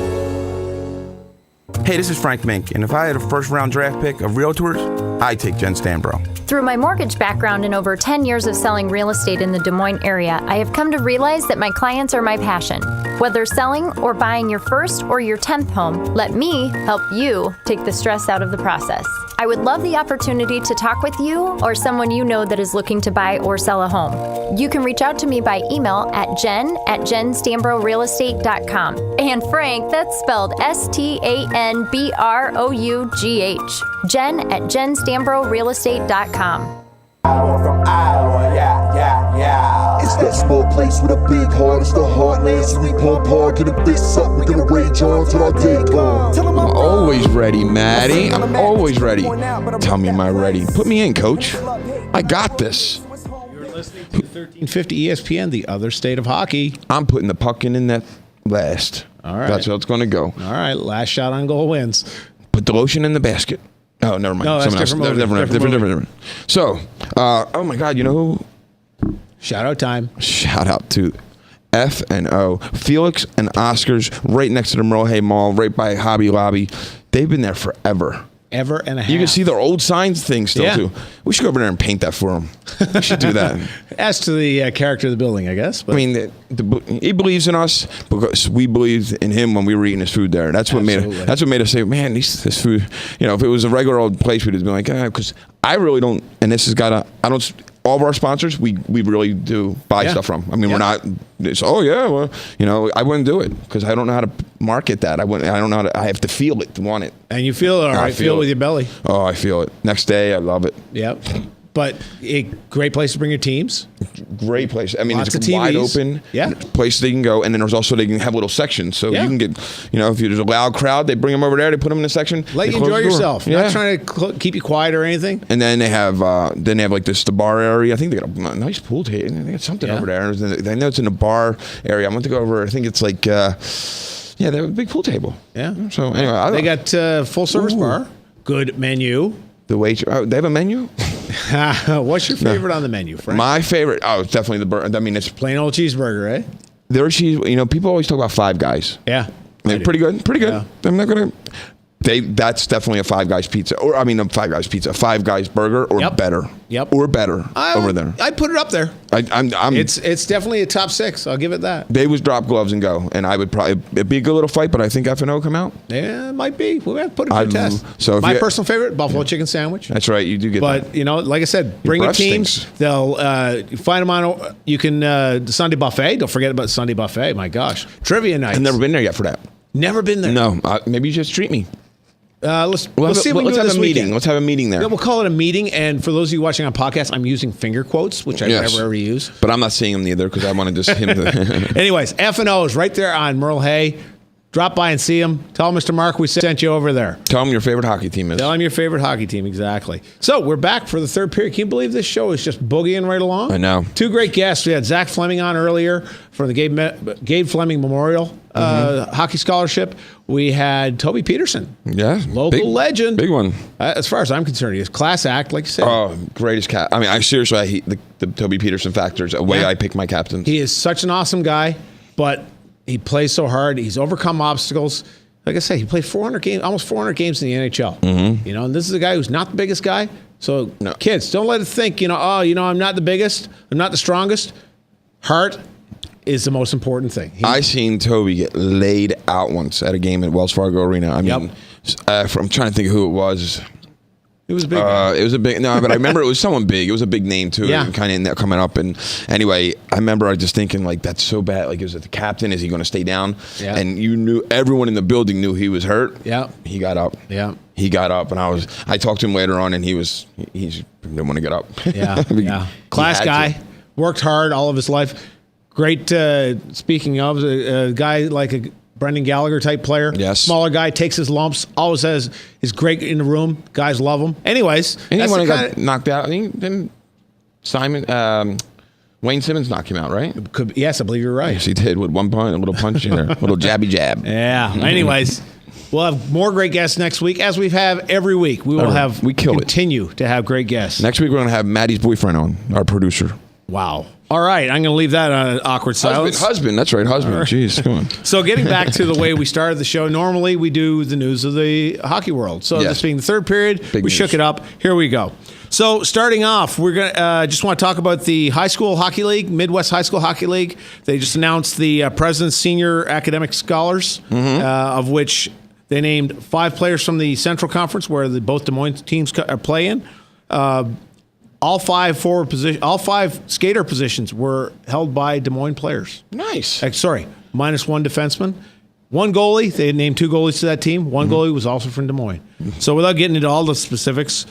Hey, this is Frank Mink, and if I had a first-round draft pick of realtors, I'd take Jen Stanbro. Through my mortgage background and over 10 years of selling real estate in the Des Moines area, I have come to realize that my clients are my passion. Whether selling or buying your first or your 10th home, let me help you take the stress out of the process. I would love the opportunity to talk with you or someone you know that is looking to buy or sell a home. You can reach out to me by email at jen@jenstanbrorealestate.com. And Frank, that's spelled STANBROUGH. jen@jenstanbrorealestate.com. From Iowa, yeah. It's that small place with a big heart. It's the heartland, so we pump hard, get a fist up. We gonna rage on till our day comes. I'm always ready, Maddie. I'm always ready. Tell me, am I ready? Put me in, coach. I got this. You're listening to 1350 ESPN, the other state of hockey. I'm putting the puck in that last. All right. That's how it's going to go. All right. Last shot on goal wins. Put the lotion in the basket. Oh, never mind. No, that's different. So, oh my God, you know who? Shout out time. Shout out to F&O. Felix and Oscar's right next to the Merle Hay Mall, right by Hobby Lobby. They've been there forever. Ever and a half. You can see their old signs thing still, too. We should go over there and paint that for them. We should do that. As to the character of the building, I guess. But. I mean, he believes in us because we believed in him when we were eating his food there. That's what made us say, man, this food, if it was a regular old place, we'd have been like, because I really don't, and this has got all of our sponsors, we really do buy stuff from. I mean, we're not, I wouldn't do it because I don't know how to market that. I don't know how to, I have to feel it to want it. And you feel it, all right? Feel it with your belly. Oh, I feel it. Next day, I love it. Yep. But a great place to bring your teams. Great place. I mean, Lots it's of wide TVs. open place they can go. And then there's also, they can have little sections. So you can get, if there's a loud crowd, they bring them over there, they put them in a section. Let you enjoy yourself. Not trying to keep you quiet or anything. And then they have like the bar area. I think they got a nice pool table. They got something over there. I know it's in the bar area. I want to go over, I think it's like, they have a big pool table. Yeah. So anyway. They got full service bar. Good menu. The waiter, they have a menu? What's your favorite on the menu, Frank? My favorite, it's definitely the burger. I mean, it's plain old cheeseburger, eh? Their cheese, people always talk about Five Guys. Yeah. They're pretty good. Pretty good. Yeah. I'm not going to. That's definitely a Five Guys pizza. A Five Guys pizza. A Five Guys burger or better. Yep. Or better over there. I'd put it up there. It's definitely a top 6. I'll give it that. They would drop gloves and go. And I would it'd be a good little fight, but I think F&O come out. Yeah, it might be. We'll have to put it to the test. So my personal favorite, buffalo chicken sandwich. That's right. You do get that. But, like I said, bring your teams. Stinks. They'll find them on, you can, the Sunday buffet. Don't forget about Sunday buffet. My gosh. Trivia nights. I've never been there yet for that. Never been there. No. Maybe you just treat me. Let's see if we can do have this a meeting. weekend. Let's have a meeting there. Yeah, we'll call it a meeting. And for those of you watching on podcast, I'm using finger quotes, which I never ever use. But I'm not seeing them either because I want to just him. Anyways, F&O is right there on Merle Hay. Drop by and see him. Tell Mr. Mark we sent you over there. Tell him your favorite hockey team is. Tell him your favorite hockey team, exactly. So we're back for the third period. Can you believe this show is just boogieing right along? I know. 2 great guests. We had Zak Flemming on earlier from the Gabe Flemming Memorial Hockey Scholarship. We had Toby Petersen. Yeah. Local legend. Big one. As far as I'm concerned, he's class act, like you said. Oh, greatest cat. I mean, the Toby Petersen factor is a way I pick my captains. He is such an awesome guy, but he plays so hard. He's overcome obstacles. Like I said, he played 400 games, almost 400 games in the NHL. Mm-hmm. And this is a guy who's not the biggest guy. So, kids, don't let it think, I'm not the biggest, I'm not the strongest. Heart is the most important thing. I seen Toby get laid out once at a game at Wells Fargo Arena. I mean, I'm trying to think of who it was. It was big. It was a big. No, but I remember it was someone big. It was a big name too. Yeah. Kind of coming up. And anyway, I remember I just thinking like, that's so bad. Like, is it the captain? Is he going to stay down? Yeah. And you knew, everyone in the building knew he was hurt. Yeah. He got up. Yeah. He got up, and I talked to him later on, and he didn't want to get up. Yeah. Yeah. Class guy. Worked hard all of his life. Great. Speaking of a guy like a Brendan Gallagher type player. Yes. Smaller guy, takes his lumps, always is great in the room. Guys love him. Anyways. Anyone who got knocked out, then Wayne Simmons knocked him out, right? Yes, I believe you're right. Yes, he did with one punch, a little punch in there, a little jabby jab. Yeah. Anyways, we'll have more great guests next week, as we have every week. We will continue to have great guests. Next week, we're going to have Maddie's boyfriend on, our producer. Wow. All right, I'm going to leave that on an awkward silence. Husband, that's right, husband. Right. Jeez, come on. So getting back to the way we started the show, normally we do the news of the hockey world. So this being the third period, we shook it up. Here we go. So starting off, we're going to just want to talk about the High School Hockey League, Midwest High School Hockey League. They just announced the President's Senior Academic Scholars, of which they named 5 players from the Central Conference, where both Des Moines teams play in. All 5 skater positions were held by Des Moines players. Nice. Minus 1 defenseman. 1 goalie. They had named 2 goalies to that team. 1 goalie was also from Des Moines. So without getting into all the specifics,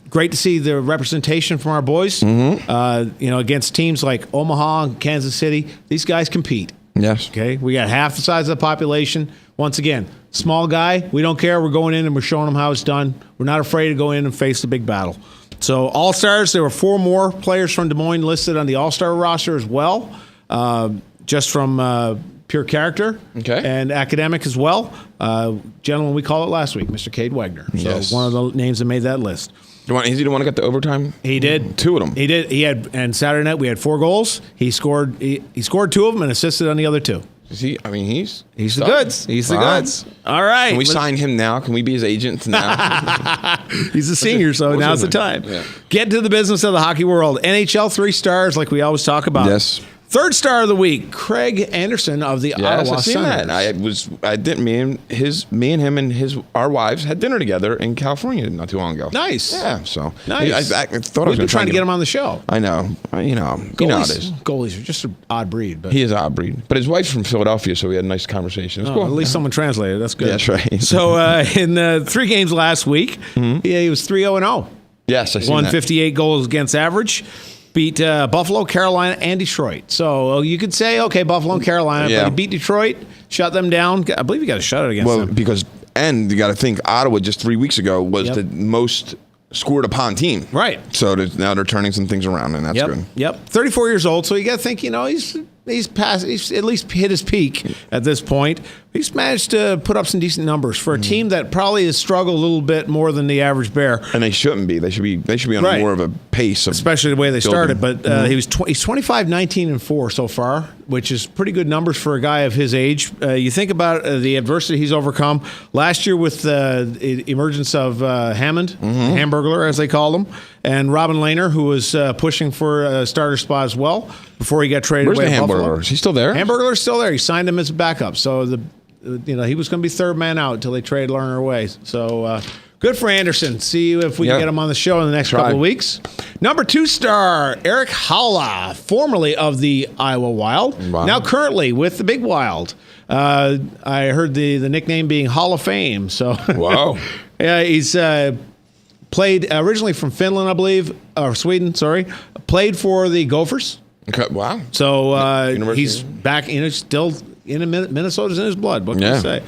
great to see the representation from our boys. Against teams like Omaha and Kansas City. These guys compete. Yes. Okay. We got half the size of the population. Once again, small guy. We don't care. We're going in and we're showing them how it's done. We're not afraid to go in and face the big battle. So All-Stars, there were 4 more players from Des Moines listed on the All-Star roster as well, just from pure character and academic as well. Gentleman, we called it last week, Mr. Cade Wagner. So one of the names that made that list. Is he the one who got the overtime? He did. 2 of them. He did. And Saturday night we had 4 goals. He scored 2 of them and assisted on the other 2. Is he? I mean, he's the goods. He's the goods. All right. Can we sign him now? Can we be his agent now? He's a senior, so now's the time. Yeah. Get to the business of the hockey world. NHL 3 stars, like we always talk about. Yes. Third star of the week, Craig Anderson of the Ottawa I've seen Senators. that. I didn't. Me and him and our wives had dinner together in California not too long ago. Nice. Yeah. So nice. I thought I was been trying to get him on the show. I know. You know how it is. Goalies are just an odd breed. But he is an odd breed. But his wife's from Philadelphia, so we had a nice conversation. It was cool. At least someone translated. That's good. Yeah, that's right. So in the 3 games last week, he was 3-0-0. Yes, I see Won that. 58 goals against average. Beat Buffalo, Carolina, and Detroit. So you could say, okay, Buffalo and Carolina, but he beat Detroit, shut them down. I believe you got a shutout against them. And you got to think, Ottawa just 3 weeks ago was the most scored upon team. Right. So now they're turning some things around, and that's good. Yep. 34 years old, so you got to think, he's at least hit his peak at this point. He's managed to put up some decent numbers for a team that probably has struggled a little bit more than the average Bear. And they shouldn't be. They should be on more of a pace, especially the way they started. But he's 25, 19, and 4 so far, which is pretty good numbers for a guy of his age. You think about the adversity he's overcome last year with the emergence of Hammond, Hamburglar as they call him, and Robin Lehner, who was pushing for a starter spot as well before he got traded away to Buffalo. Hamburglar? Is he still there? Hamburglar's still there. He signed him as a backup. So he was going to be third man out until they traded Lerner away. So good for Anderson. See if we can get him on the show in the next couple of weeks. Number 2 star, Eric Haula, formerly of the Iowa Wild, now currently with the Big Wild. I heard the nickname being Hall of Fame. So wow. Yeah, he's played originally from Finland, I believe, or Sweden. Sorry, played for the Gophers. Okay, wow. So he's back still in Minnesota's in his blood. What can you say?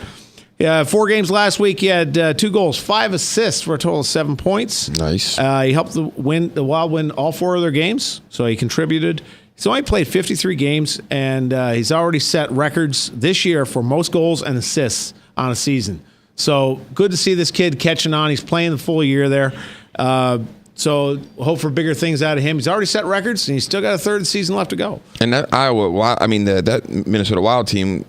Yeah, 4 games last week. He had 2 goals, 5 assists for a total of 7 points. Nice. He helped the Wild win all 4 of their games, so he contributed. He's only played 53 games, and he's already set records this year for most goals and assists on a season. So good to see this kid catching on. He's playing the full year there. So hope for bigger things out of him. He's already set records, and he's still got a third season left to go. And that Iowa, that Minnesota Wild team,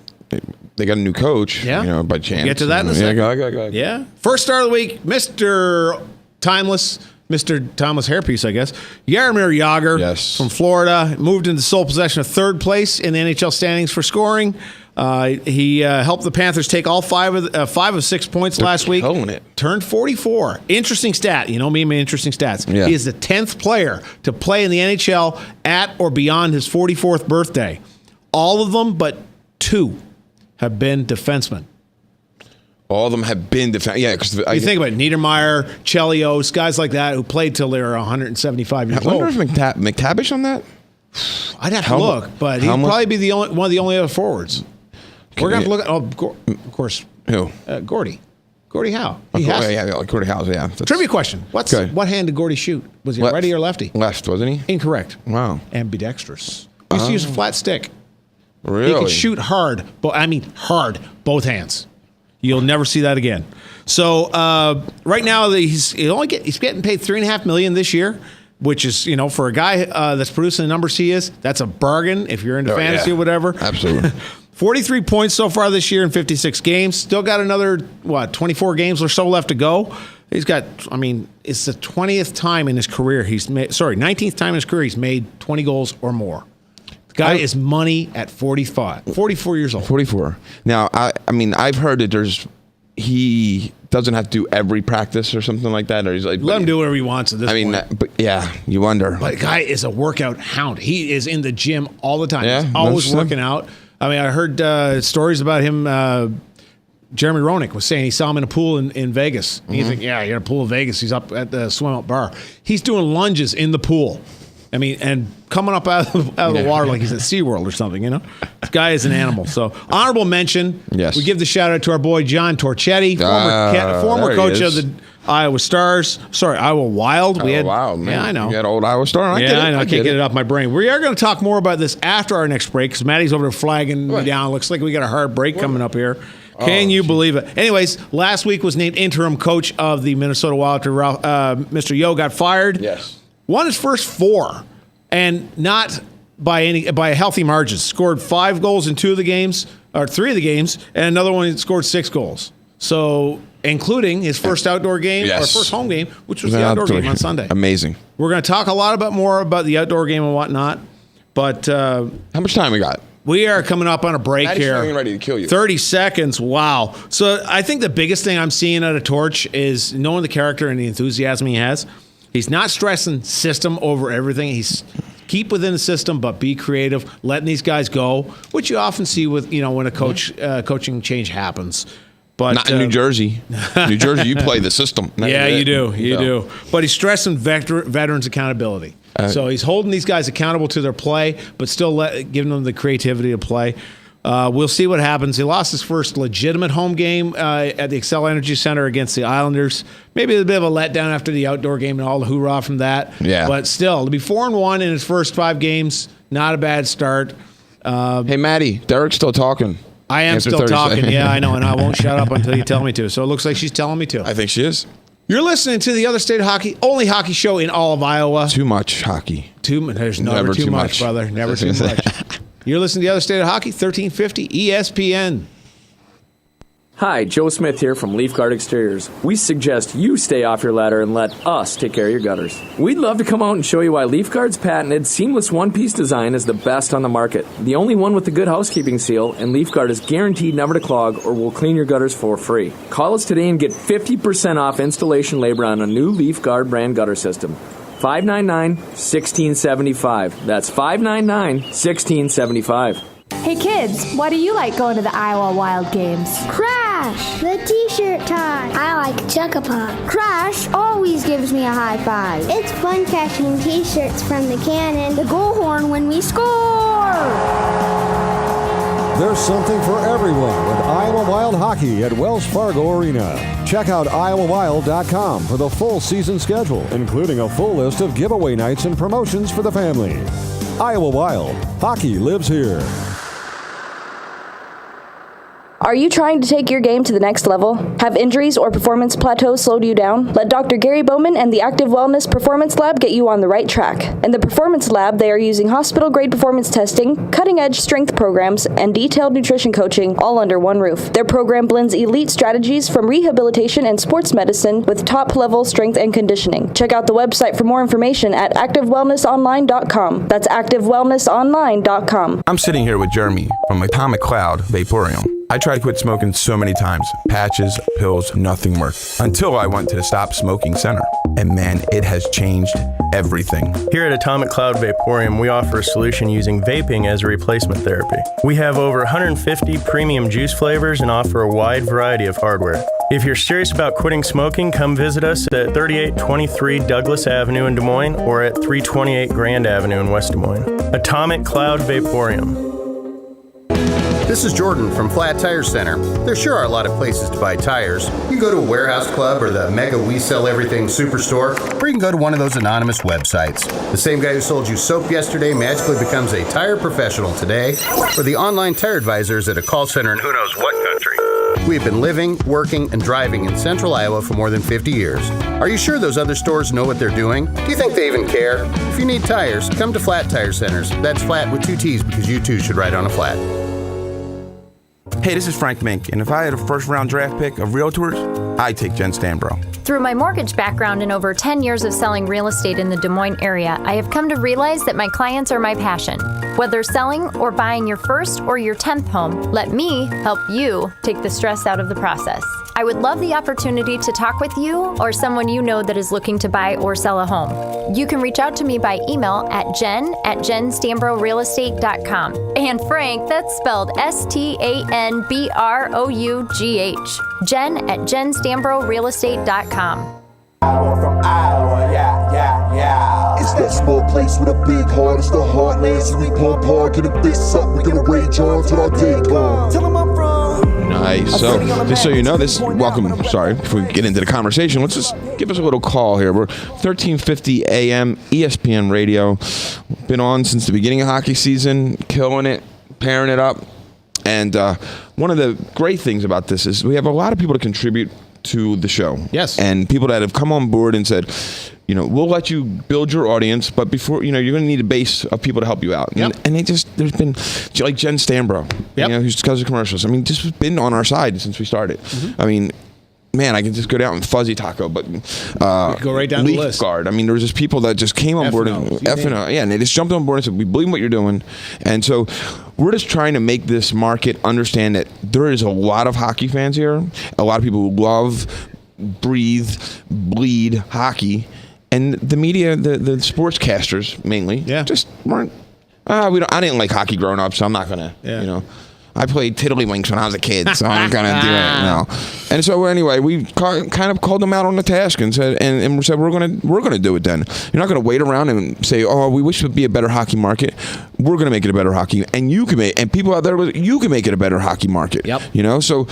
they got a new coach. Yeah, by chance. We'll get to that in a second. Go. Yeah. First star of the week, Mr. Timeless hairpiece, I guess. Jaromir Jagr from Florida moved into sole possession of 3rd place in the NHL standings for scoring. He helped the Panthers take all 5 of 6 points last week. Turned 44. Interesting stat. You know me, interesting stats. Yeah. He is the 10th player to play in the NHL at or beyond his 44th birthday. All of them but 2 have been defensemen. All of them have been defensemen. Yeah, because you think about it, Niedermeyer, Chelios, guys like that who played till they were 175 years old. I wonder if McTavish on that? I'd have to look, but he'd probably be one of the only other forwards. We're going to look at, of course, who? Gordy. Gordie Howe. Gordie Howe, yeah. Trivia question. What hand did Gordie shoot? Was he righty or lefty? Left, wasn't he? Incorrect. Wow. ambidextrous. He used to use a flat stick. Really? He could shoot hard, hard, both hands. You'll never see that again. So right now he's getting paid $3.5 million this year, which is, for a guy that's producing the numbers he is, that's a bargain if you're into fantasy or whatever. Absolutely. 43 points so far this year in 56 games. Still got another 24 games or so left to go. He's got, it's the 20th time in his career 19th time in his career he's made 20 goals or more. The guy is money at 44 years old. 44. Now, I've heard that he doesn't have to do every practice or something like that. Or he's like, let him do whatever he wants at this point. But yeah, you wonder. But the guy is a workout hound. He is in the gym all the time. He's always working out. I heard stories about him. Jeremy Roenick was saying he saw him in a pool in Vegas. Mm-hmm. You think, you're in a pool in Vegas. He's up at the swim up bar. He's doing lunges in the pool. And coming up out of the water like he's at SeaWorld or something, This guy is an animal. So, honorable mention. Yes. We give the shout out to our boy John Torchetti, former coach of the Iowa Stars. Sorry, Iowa Wild. Wow, man. Yeah, I know. You got old Iowa Star. I know. I can't get it off my brain. We are going to talk more about this after our next break because Maddie's over there flagging me down. Looks like we got a hard break coming up here. Can you believe it? Anyways, last week was named interim coach of the Minnesota Wild after Mr. Yo got fired. Yes. Won his first 4, and not by a healthy margin. Scored 5 goals in 2 of the games, or 3 of the games, and another one scored 6 goals. So, including his first outdoor game, or first home game, which was the outdoor game on Sunday. Amazing. We're going to talk a lot more about the outdoor game and whatnot. But how much time we got? We are coming up on a break here. Maddie's ready to kill you. 30 seconds. Wow. So I think the biggest thing I'm seeing out of Torch is knowing the character and the enthusiasm he has. He's not stressing system over everything. He's keep within the system, but be creative, letting these guys go, which you often see with when a coaching change happens. But not in New Jersey. New Jersey, you play the system. Yeah, you do. You do. But he's stressing veterans accountability. So he's holding these guys accountable to their play, but still giving them the creativity to play. We'll see what happens. He lost his first legitimate home game at the Xcel Energy Center against the Islanders. Maybe a bit of a letdown after the outdoor game and all the hoorah from that. Yeah. But still, to be 4-1 in his first 5 games, not a bad start. Hey, Maddie, Derek's still talking. I am still talking. Yeah, I know, and I won't shut up until you tell me to. So it looks like she's telling me to. I think she is. You're listening to the Other State of Hockey, only hockey show in all of Iowa. Too much hockey. There's never too much, brother. Never too much. You're listening to the Other State of Hockey, 1350 ESPN. Hi, Joe Smith here from Leaf Guard Exteriors. We suggest you stay off your ladder and let us take care of your gutters. We'd love to come out and show you why Leaf Guard's patented seamless one-piece design is the best on the market. The only one with the good housekeeping seal, and Leaf Guard is guaranteed never to clog or will clean your gutters for free. Call us today and get 50% off installation labor on a new Leaf Guard brand gutter system. 599-1675. That's 599-1675. Hey kids, why do you like going to the Iowa Wild games? Crash, the t-shirt tie. I like Chuck-a-Puck. Crash always gives me a high five. It's fun catching t-shirts from the cannon, the goal horn when we score. There's something for everyone with Iowa Wild Hockey at Wells Fargo Arena. Check out iowawild.com for the full season schedule, including a full list of giveaway nights and promotions for the family. Iowa Wild. Hockey lives here. Are you trying to take your game to the next level? Have injuries or performance plateaus slowed you down? Let Dr. Gary Bowman and the Active Wellness Performance Lab get you on the right track. In the Performance Lab, they are using hospital-grade performance testing, cutting-edge strength programs, and detailed nutrition coaching all under one roof. Their program blends elite strategies from rehabilitation and sports medicine with top-level strength and conditioning. Check out the website for more information at activewellnessonline.com. That's activewellnessonline.com. I'm sitting here with Jeremy from Atomic Cloud Vaporium. I tried to quit smoking so many times. Patches, pills, nothing worked. Until I went to the Stop Smoking Center. And man, it has changed everything. Here at Atomic Cloud Vaporium, we offer a solution using vaping as a replacement therapy. We have over 150 premium juice flavors and offer a wide variety of hardware. If you're serious about quitting smoking, come visit us at 3823 Douglas Avenue in Des Moines or at 328 Grand Avenue in West Des Moines. Atomic Cloud Vaporium. This is Jordan from Flat Tire Center. There sure are a lot of places to buy tires. You can go to a warehouse club or the mega We Sell Everything Superstore, or you can go to one of those anonymous websites. The same guy who sold you soap yesterday magically becomes a tire professional today, or the online tire advisors at a call center in who knows what country. We've been living, working, and driving in central Iowa for more than 50 years. Are you sure those other stores know what they're doing? Do you think they even care? If you need tires, come to Flat Tire Centers. That's flat with 2 T's because you too should ride on a flat. Hey, this is Frank Mink, and if I had a first-round draft pick of realtors, I'd take Jen Stanbro. Through my mortgage background and over 10 years of selling real estate in the Des Moines area, I have come to realize that my clients are my passion. Whether selling or buying your first or your 10th home, let me help you take the stress out of the process. I would love the opportunity to talk with you or someone you know that is looking to buy or sell a home. You can reach out to me by email at jen@jenstanbrorealestate.com. And Frank, that's spelled STANBROUGH. jen@jenstanbrorealestate.com. Iowa from Iowa, yeah. It's that small place with a big heart. It's the heartland, so we pump hard, get a fist up. We're gonna rage on till our day gone. Tell them I'm from. Nice. So, just so you know, before we get into the conversation, let's just give us a little call here. We're 1350 AM, ESPN Radio. Been on since the beginning of hockey season, killing it, pairing it up. And one of the great things about this is we have a lot of people to contribute to the show. Yes. And people that have come on board and said, we'll let you build your audience, but before, you're going to need a base of people to help you out. Yep. And there's been, like Jen Stanbro, who's because of commercials. I mean, just been on our side since we started. I mean, man, I can just go down and Fuzzy Taco, but go right down the list. Guard. I mean, there was just people that just came on board and and they just jumped on board and said, we believe in what you're doing. And so we're just trying to make this market understand that there is a lot of hockey fans here, a lot of people who love, breathe, bleed hockey. And the media, the sportscasters mainly, just weren't. I didn't like hockey growing up, so I'm not gonna. I played tiddlywinks when I was a kid, so I'm gonna do it now. And so anyway, we kind of called them out on the task and said, and we said we're gonna do it. Then you're not gonna wait around and say, oh, we wish it would be a better hockey market. We're gonna make it a better hockey, and you can make, and people out there, you can make it a better hockey market. Yep. So.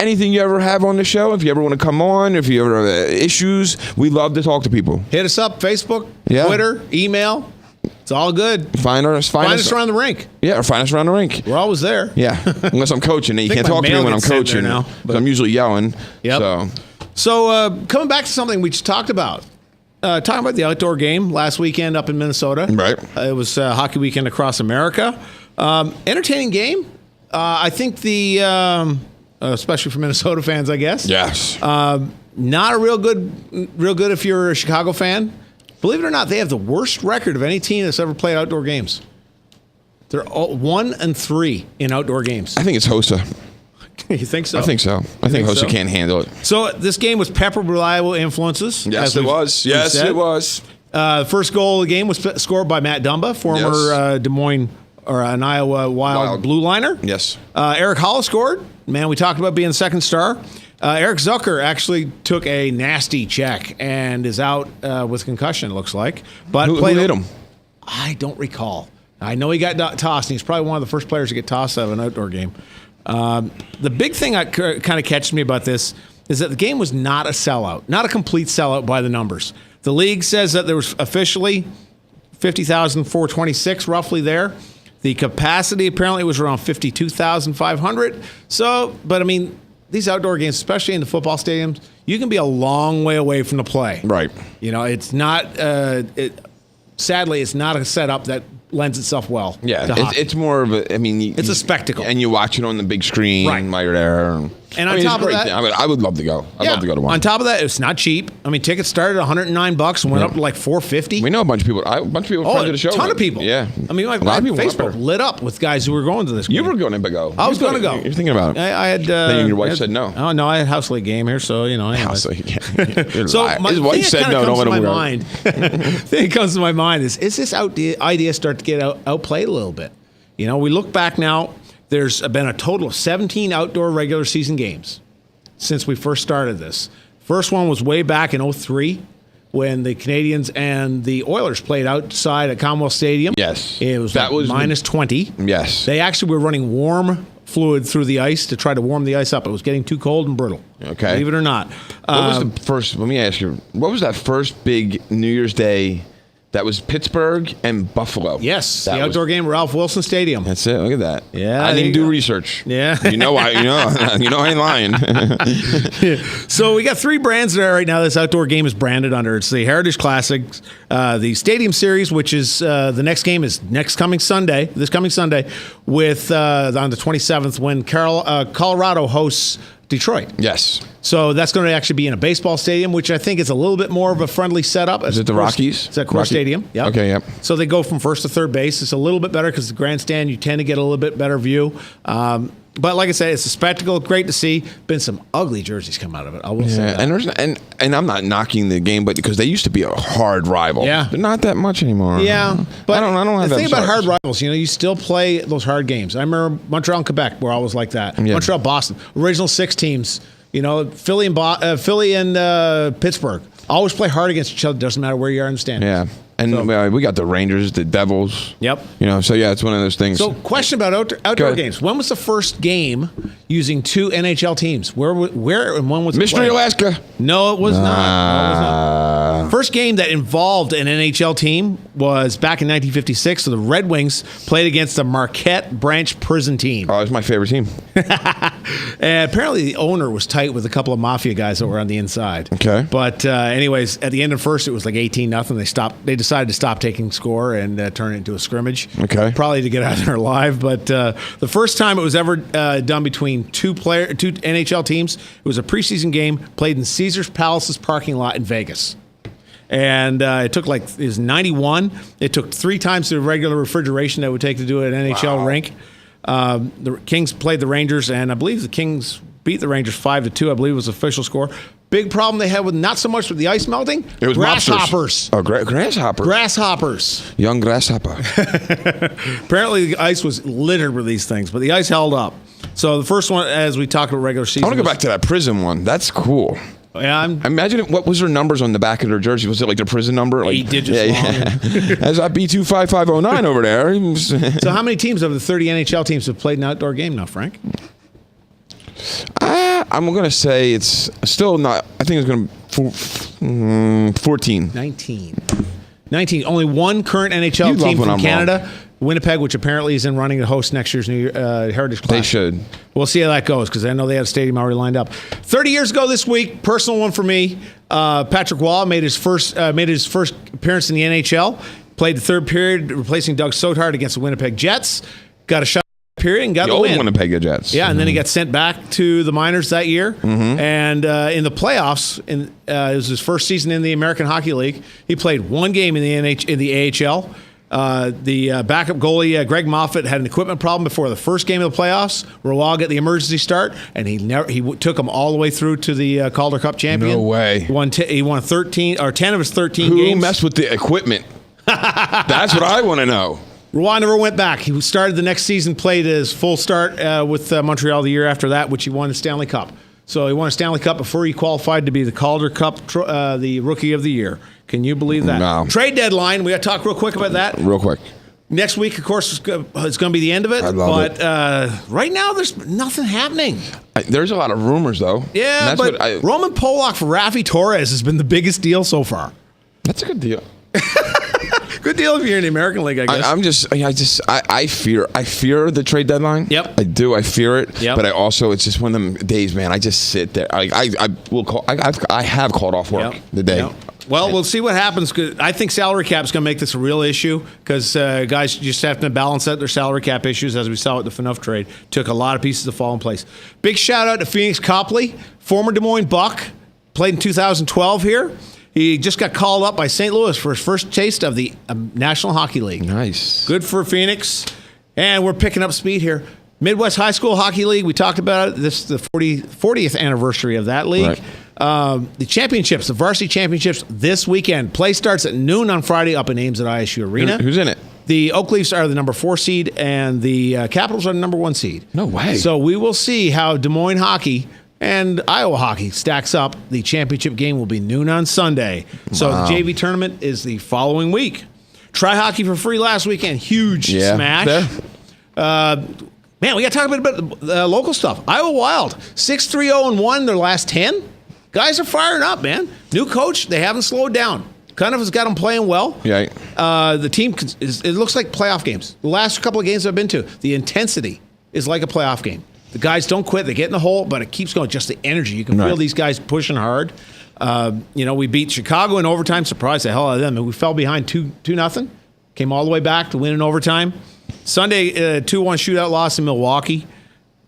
Anything you ever have on the show, if you ever want to come on, if you ever have issues, we love to talk to people. Hit us up, Facebook, Twitter, email. It's all good. Find us around the rink. Yeah, or find us around the rink. We're always there. Yeah, unless I'm coaching. You can't talk to me when I'm coaching now. But I'm usually yelling. Yep. So coming back to something we just talked about. Talking about the outdoor game last weekend up in Minnesota. Right. It was hockey weekend across America. Entertaining game. I think the... especially for Minnesota fans, I guess. Yes. Not a real good if you're a Chicago fan. Believe it or not, they have the worst record of any team that's ever played outdoor games. They're 1-3 in outdoor games. I think it's Hossa. You think so? I think so. I think Hossa can't handle it. So this game was peppered with reliable influences. Yes, it was. Yes, it was. First goal of the game was scored by Matt Dumba, former Des Moines or an Iowa Wild blue liner. Yes. Eric Hall scored. Man, we talked about being the second star. Eric Zucker actually took a nasty check and is out with concussion, it looks like. But who hit him? I don't recall. I know he got tossed, and he's probably one of the first players to get tossed out of an outdoor game. The big thing that kind of catches me about this is that the game was not a sellout, not a complete sellout by the numbers. The league says that there was officially 50,426 roughly there. The capacity apparently was around 52,500. So, but I mean, these outdoor games, especially in the football stadiums, you can be a long way away from the play. Right. It's not, sadly, it's not a setup that lends itself well to hockey. It's more of a, it's a spectacle. And you watch it on the big screen while you're there. And on top of that, I would love to go. I'd love to go to one. On top of that, it's not cheap. I mean, tickets started at $109 and went up to like $450. We know a bunch of people. Friends of the show. A ton of people. Yeah. I mean, my Facebook lit up with guys who were going to this game. You were going to go. I was going to go. You're thinking about it. I had. Then your wife said no. Oh no, I had house league game here, so House league. So his wife said no. Don't let him go. Thing that comes to my mind is this idea start to get outplayed a little bit? We look back now. There's been a total of 17 outdoor regular season games since we first started this. First one was way back in 2003 when the Canadians and the Oilers played outside at Commonwealth Stadium. Yes. It was minus 20. Yes. They actually were running warm fluid through the ice to try to warm the ice up. It was getting too cold and brittle. Okay. Believe it or not. What was the first, let me ask you, what was that first big New Year's Day? That was Pittsburgh and Buffalo. Yes, the outdoor game, Ralph Wilson Stadium. That's it. Look at that. Yeah, I didn't do research. Yeah, I ain't lying. So we got 3 brands there right now. This outdoor game is branded under. It's the Heritage Classics, the Stadium Series, which is the next game is this coming Sunday, with on the 27th when Colorado hosts Detroit. Yes. So that's going to actually be in a baseball stadium, which I think is a little bit more of a friendly setup. Is it the Rockies? It's at Core Stadium. Yep. Okay, yep. So they go from first to third base. It's a little bit better because the grandstand, you tend to get a little bit better view. But like I said, it's a spectacle. Great to see. Been some ugly jerseys come out of it. I will say that. And I'm not knocking the game, but because they used to be a hard rival. Yeah. They're not that much anymore. Yeah. But I don't have the that thing about hard rivals, you still play those hard games. I remember Montreal and Quebec were always like that. Yeah. Montreal, Boston, original 6 teams. Philly and Pittsburgh always play hard against each other. Doesn't matter where you are in the standings. Yeah. And we got the Rangers, the Devils. Yep. So yeah, it's one of those things. So, question about outdoor games. When was the first game using 2 NHL teams? Where and when was it Mystery played? Alaska? No, it was not. First game that involved an NHL team was back in 1956. So the Red Wings played against the Marquette Branch Prison team. Oh, it was my favorite team. And apparently the owner was tight with a couple of mafia guys that were on the inside. Okay. But anyways, at the end of first, it was like 18-0. They decided to stop taking score and turn it into a scrimmage. Okay. Probably to get out of there alive. But the first time it was ever done between two NHL teams, it was a preseason game played in Caesars Palace's parking lot in Vegas. And it took it was 91. It took 3 times the regular refrigeration that it would take to do an NHL rink. The Kings played the Rangers, and I believe the Kings beat the Rangers 5-2. I believe was the official score. Big problem they had with not so much with the ice melting. It was grasshoppers. Oh, grasshoppers. Grasshoppers. Young grasshopper. Apparently the ice was littered with these things, but the ice held up. So the first one, as we talked about regular season. I want to go back to that prison one. That's cool. Yeah, imagine what was their numbers on the back of their jersey? Was it like their prison number? 8 digits long. As I B25509 over there. So how many teams of the 30 NHL teams have played an outdoor game now, Frank? I'm going to say it's still not. I think it's going to 14. 19. Only one current NHL team from Canada. Wrong. Winnipeg, which apparently is in running to host next year's New Heritage Classic. They should. We'll see how that goes because I know they have a stadium already lined up. 30 years ago this week, personal one for me. Patrick Waugh made his first appearance in the NHL. Played the third period, replacing Doug Sothard against the Winnipeg Jets. Got a shot period and got the win. Winnipeg Jets. Yeah, and then he got sent back to the minors that year. And in the playoffs, it was his first season in the American Hockey League. He played one game in the AHL. The backup goalie, Greg Moffat, had an equipment problem before the first game of the playoffs. Roy got the emergency start, and he took them all the way through to the Calder Cup champion. No way. He won 10 of his 13 Who games. Who messed with the equipment? That's what I want to know. Roy never went back. He started the next season, played his full start with Montreal the year after that, which he won the Stanley Cup. So he won a Stanley Cup before he qualified to be the Calder Cup, the Rookie of the Year. Can you believe that? No. Trade deadline. We got to talk real quick about that. Real quick. Next week, of course, it's going to be the end of it. I love it. Right now, there's nothing happening. There's a lot of rumors, though. Yeah, but Roman Polak for Rafi Torres has been the biggest deal so far. That's a good deal. Good deal if you're in the American League, I guess. I fear the trade deadline. Yep. I do. I fear it. Yep. But it's just one of them days, man. I just sit there. I have called off work the day. Yep. Well, we'll see what happens. I think salary cap is going to make this a real issue because guys just have to balance out their salary cap issues, as we saw with the Phaneuf trade. Took a lot of pieces to fall in place. Big shout out to Phoenix Copley, former Des Moines Buck, played in 2012 here. He just got called up by St. Louis for his first taste of the National Hockey League. Nice. Good for Phoenix. And we're picking up speed here. Midwest High School Hockey League, we talked about it. This is the 40th anniversary of that league. Right. The championships, the varsity championships this weekend. Play starts at noon on Friday up in Ames at ISU Arena. Who's in it? The Oak Leafs are the number 4 seed, and the Capitals are the number 1 seed. No way. So we will see how Des Moines hockey and Iowa hockey stacks up. The championship game will be noon on Sunday. So the JV tournament is the following week. Try hockey for free last weekend. Huge smash. Man, we got to talk a bit about the local stuff. Iowa Wild, 6-3-0-1 their last 10. Guys are firing up, man. New coach, they haven't slowed down. Kind of has got them playing well. Yeah. The team, it looks like playoff games. The last couple of games I've been to, the intensity is like a playoff game. The guys don't quit. They get in the hole, but it keeps going. Just the energy. You can feel these guys pushing hard. We beat Chicago in overtime. Surprised the hell out of them. And we fell behind 2-0. Came all the way back to win in overtime. Sunday, 2-1 shootout loss in Milwaukee.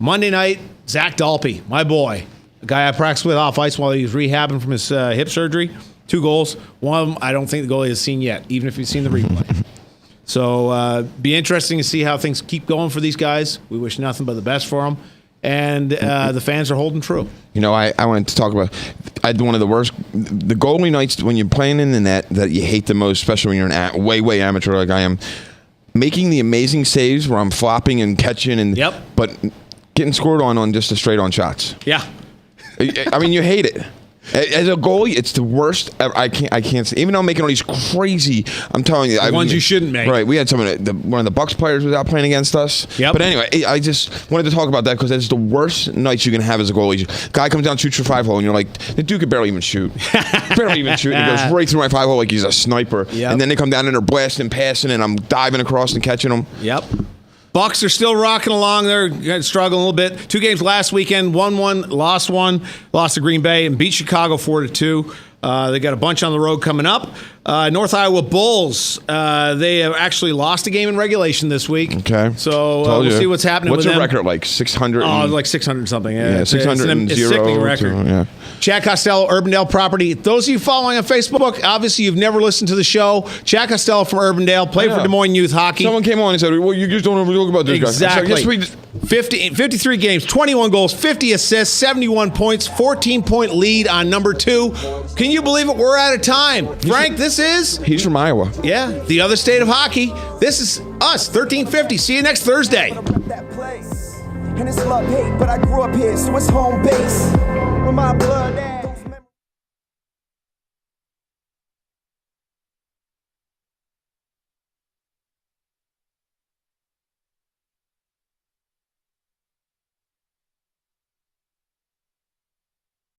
Monday night, Zach Dalpe, my boy. A guy I practiced with off ice while he was rehabbing from his hip surgery. 2 goals. One of them I don't think the goalie has seen yet, even if he's seen the replay. So be interesting to see how things keep going for these guys. We wish nothing but the best for them. And the fans are holding true. I wanted to talk about, I had one of the worst, the goalie nights when you're playing in the net that you hate the most, especially when you're way amateur like I am, making the amazing saves where I'm flopping and catching, but getting scored on just the straight-on shots. Yeah. I mean, you hate it. As a goalie, it's the worst ever. I can't say. Even though I'm making all these crazy, I'm telling you, ones you shouldn't make. Right. We had one of the Bucks players was out playing against us. Yep. But anyway, I just wanted to talk about that because that's the worst nights you can have as a goalie. Guy comes down, shoots your 5-hole, and you're like, the dude could barely even shoot. barely even shoot. And he goes right through my 5-hole like he's a sniper. Yep. And then they come down and they're blasting, passing, and I'm diving across and catching them. Yep. Bucks are still rocking along. They're struggling a little bit. 2 games last weekend. Won one, lost one. Lost to Green Bay and beat Chicago 4-2. They got a bunch on the road coming up. North Iowa Bulls, they have actually lost a game in regulation this week. Okay. So we'll see what's happening with them. What's their record like? 600? Like 600 something. Yeah, 600 and it's 0. a sickening record. Yeah. Chad Costello, Urbandale Property. Those of you following on Facebook, obviously you've never listened to the show. Chad Costello from Urbandale, played for Des Moines Youth Hockey. Someone came on and said, well, you just don't ever talk about this guy. Exactly. 53 games, 21 goals, 50 assists, 71 points, 14-point lead on number 2. Can you believe it? We're out of time. Frank, this is... He's from Iowa. Yeah, the other state of hockey. This is us, 1350. See you next Thursday. And it's love hate, but I grew up here, so it's home base. Where my blood at?